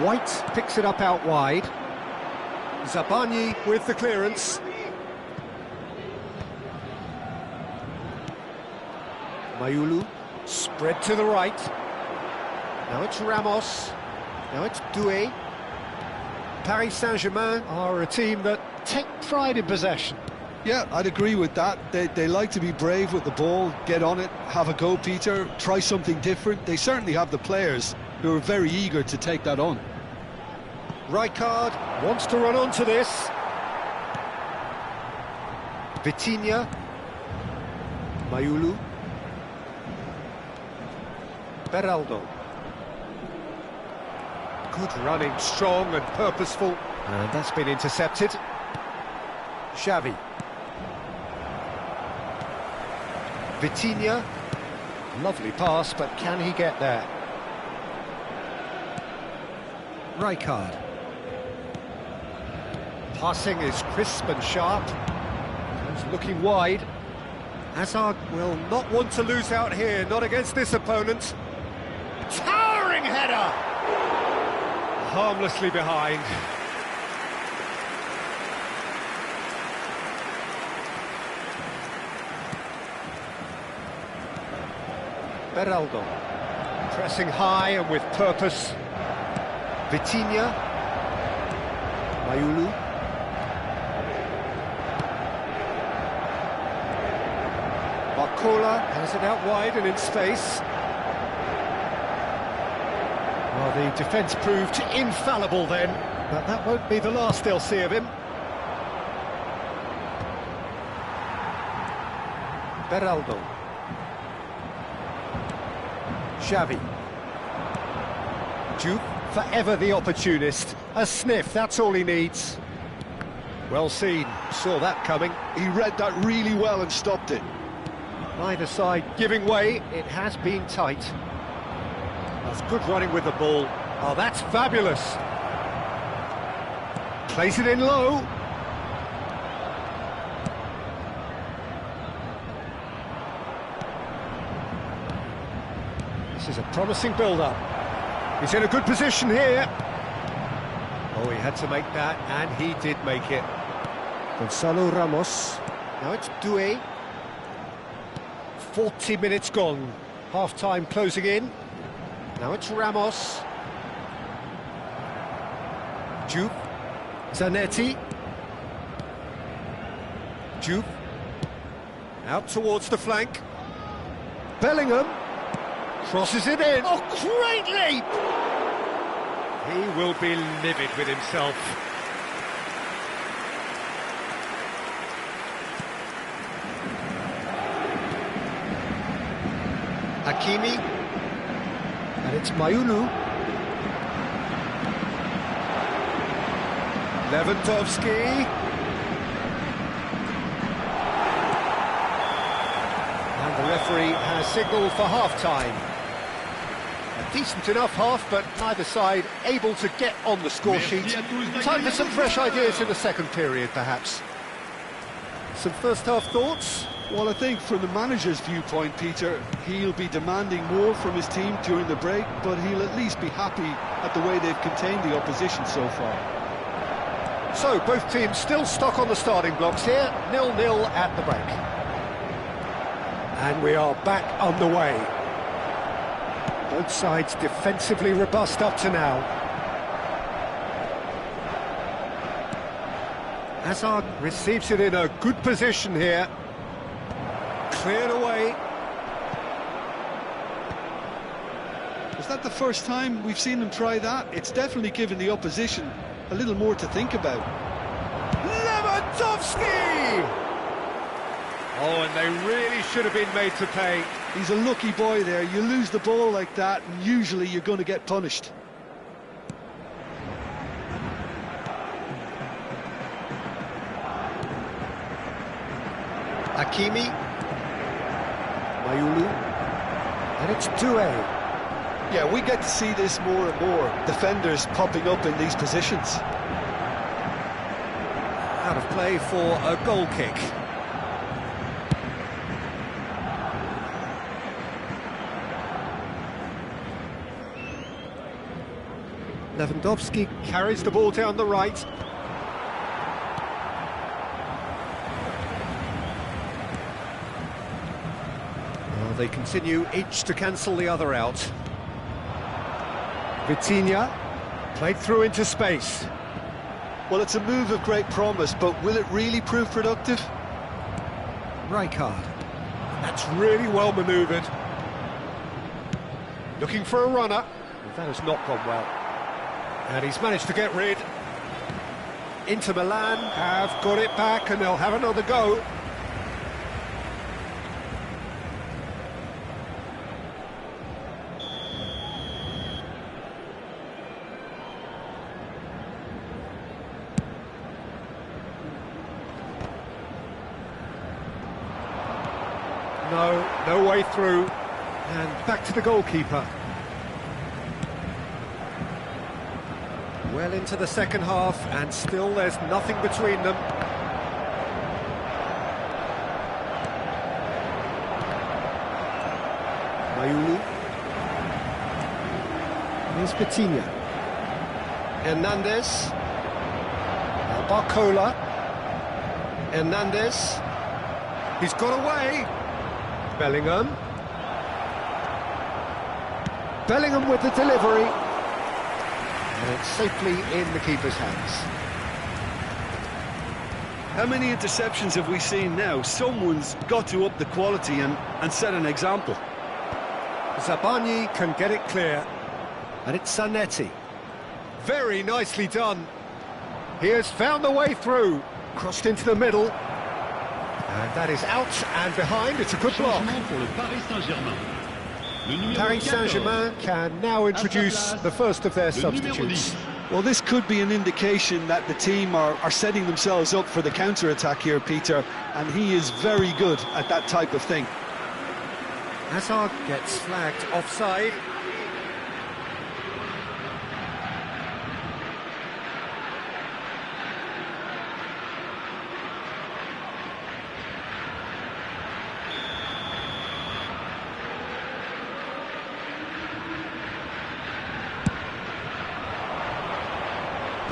White picks it up out wide. Zabani with the clearance. Mayulu, spread to the right. Now it's Ramos. Now it's Doué. Paris Saint-Germain are a team that take pride in possession. Yeah, I'd agree with that. They like to be brave with the ball, get on it, have a go, Peter, try something different. They certainly have the players who are very eager to take that on. Rijkaard wants to run onto this. Vitinha. Mayulu. Beraldo. Good running, strong and purposeful. And that's been intercepted. Xavi. Vitinha. Lovely pass, but can he get there? Rijkaard. Passing is crisp and sharp. He's looking wide. Hazard will not want to lose out here, not against this opponent. Towering header! Harmlessly behind. Beraldo. Pressing high and with purpose. Vitinha. Mayulu. Barcola has it out wide and in space. Well, the defence proved infallible then, but that won't be the last they'll see of him. Beraldo. Xavi. Duke, forever the opportunist. A sniff, that's all he needs. Well seen, saw that coming. He read that really well and stopped it. Neither side giving way, it has been tight. That's good running with the ball. Oh, that's fabulous. Plays it in low. This is a promising build-up. He's in a good position here. Oh, he had to make that, and he did make it. Gonzalo Ramos. Now it's Doué. 40 minutes gone. Half-time closing in. Now it's Ramos. Juve. Zanetti. Juve. Out towards the flank. Bellingham. Crosses it in. Oh, great leap! He will be livid with himself. Hakimi. And it's Mayulu. Lewandowski. And the referee has signalled for half-time. A decent enough half, but neither side able to get on the score sheet. Time for some fresh ideas in the second period, perhaps. Some first-half thoughts? Well, I think from the manager's viewpoint, Peter, he'll be demanding more from his team during the break, but he'll at least be happy at the way they've contained the opposition so far. So, both teams still stuck on the starting blocks here, 0-0 at the break. And we are back underway. Both sides defensively robust up to now. Hazard receives it in a good position here. Cleared away. Is that the first time we've seen them try that? It's definitely given the opposition a little more to think about. Lewandowski! Oh, and they really should have been made to pay. He's a lucky boy there. You lose the ball like that, and usually you're going to get punished. Hakimi. Mayulu. And it's Doué. Yeah, we get to see this more and more. Defenders popping up in these positions. Out of play for a goal kick. Lewandowski carries the ball down the right. Well, they continue each to cancel the other out. Vitinha played through into space. Well, it's a move of great promise, but will it really prove productive? Rijkaard. That's really well manoeuvred. Looking for a runner. That has not gone well. And he's managed to get rid. Inter Milan have got it back and they'll have another go. No way through. And back to the goalkeeper. Well into the second half, and still there's nothing between them. Mayulu. Here's Vitinha. Hernandez. Barcola. Hernandez. He's got away. Bellingham. Bellingham with the delivery. And it's safely in the keeper's hands. How many interceptions have we seen now? Someone's got to up the quality and set an example. Zabani can get it clear. And it's Zanetti. Very nicely done. He has found the way through. Crossed into the middle. And that is out and behind. It's a good block. Paris Saint-Germain can now introduce the first of their substitutes. Well, this could be an indication that the team are setting themselves up for the counter-attack here, Peter, and he is very good at that type of thing. Hazard gets flagged offside.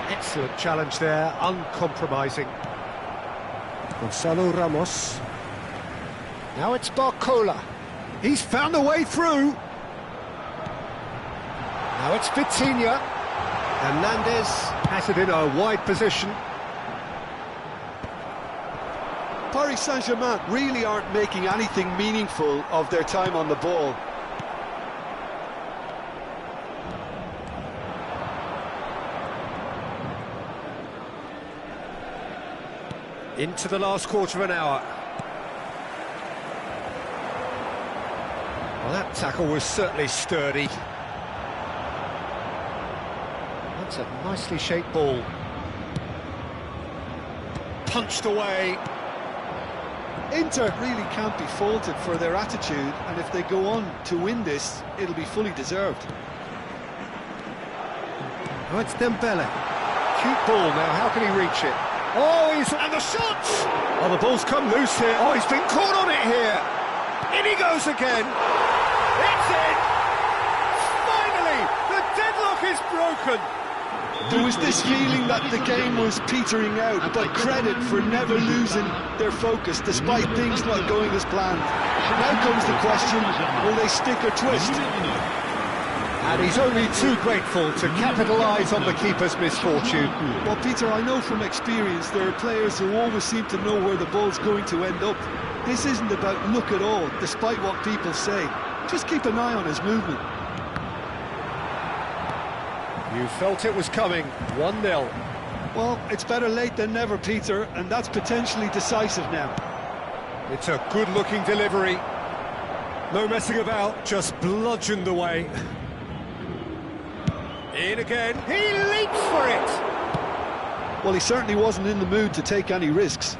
Excellent challenge there, uncompromising. Gonzalo Ramos. Now it's Barcola. He's found a way through. Now it's Vitinha. Hernandez has it in a wide position. Paris Saint-Germain really aren't making anything meaningful of their time on the ball. Into the last quarter of an hour. Well, that tackle was certainly sturdy. That's a nicely shaped ball. Punched away. Inter really can't be faulted for their attitude, and if they go on to win this, it'll be fully deserved. Oh, it's Dembele. Cute ball now, how can he reach it? Oh, and the shot! Oh, the ball's come loose here. Oh, he's been caught on it here. In he goes again. It's in! Finally, the deadlock is broken. There was this feeling that the game was petering out, but credit for never losing their focus despite things not going as planned. Now comes the question, will they stick or twist? And he's only too grateful to capitalise on the keeper's misfortune. Well, Peter, I know from experience there are players who always seem to know where the ball's going to end up. This isn't about luck at all, despite what people say. Just keep an eye on his movement. You felt it was coming, 1-0. Well, it's better late than never, Peter, and that's potentially decisive now. It's a good-looking delivery. No messing about, just bludgeoned away. In again, he leaps for it! Well, he certainly wasn't in the mood to take any risks.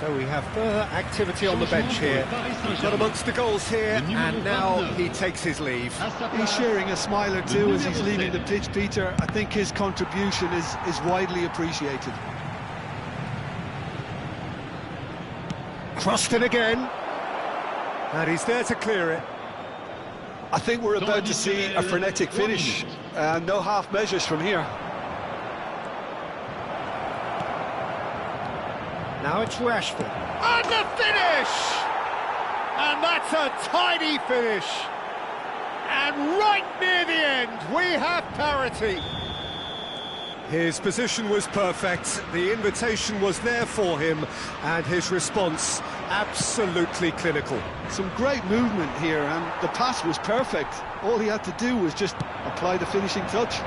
So we have further activity on the bench here. He's got amongst the goals here, and now he takes his leave. He's sharing a smile or two as he's leaving the pitch, Peter. I think his contribution is widely appreciated. Crossed in again, and he's there to clear it. I think we're about to see a frenetic finish, and no half measures from here. Now it's Rashford. And the finish! And that's a tidy finish. And right near the end, we have parity. His position was perfect, the invitation was there for him, and his response absolutely clinical. Some great movement here, and the pass was perfect. All he had to do was just apply the finishing touch.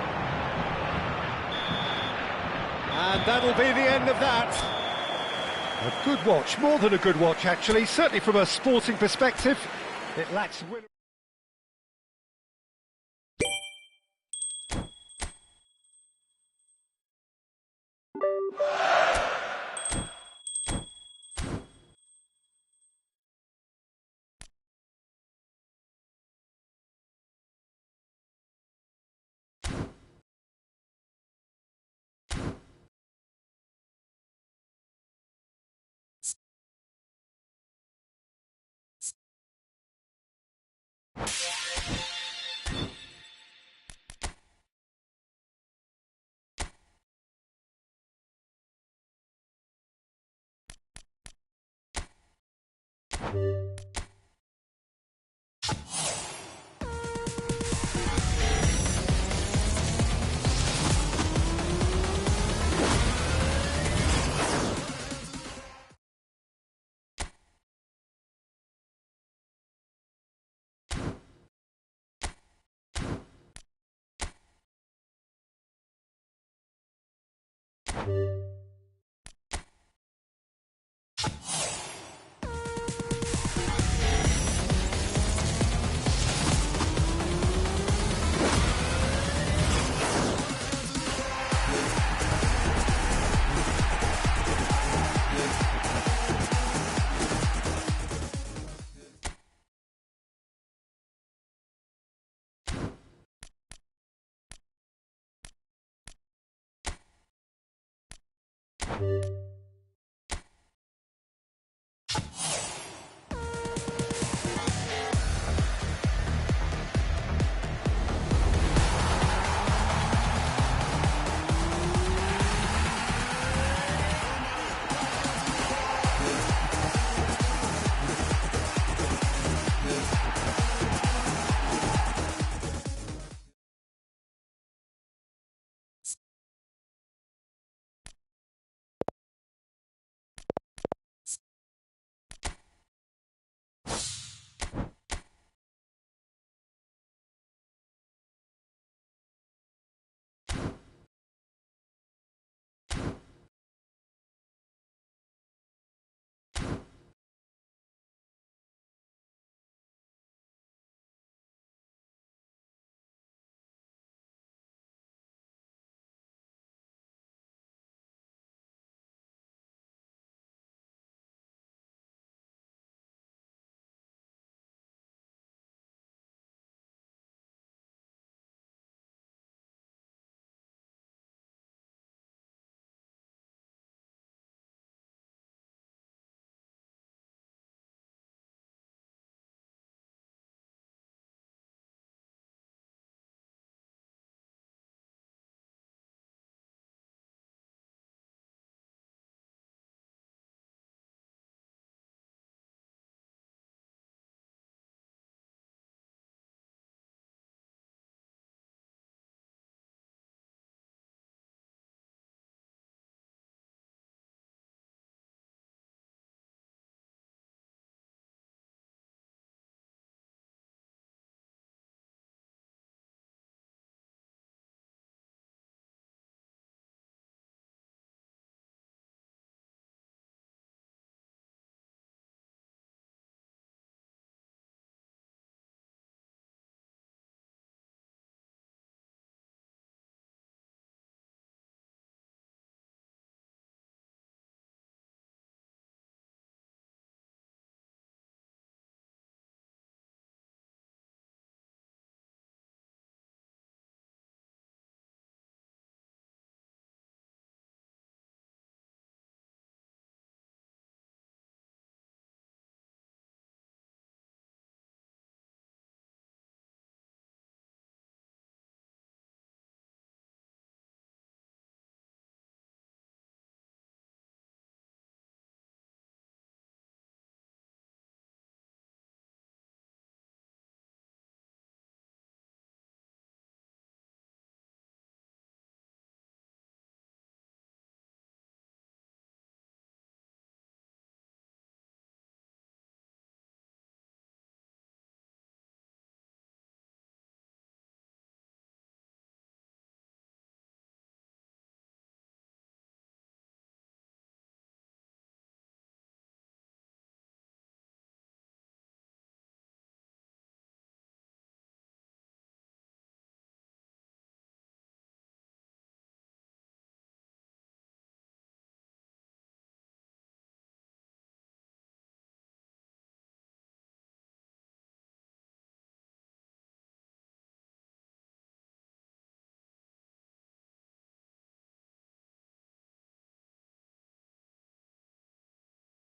And that'll be the end of that. A good watch, more than a good watch actually, certainly from a sporting perspective. It lacks winner.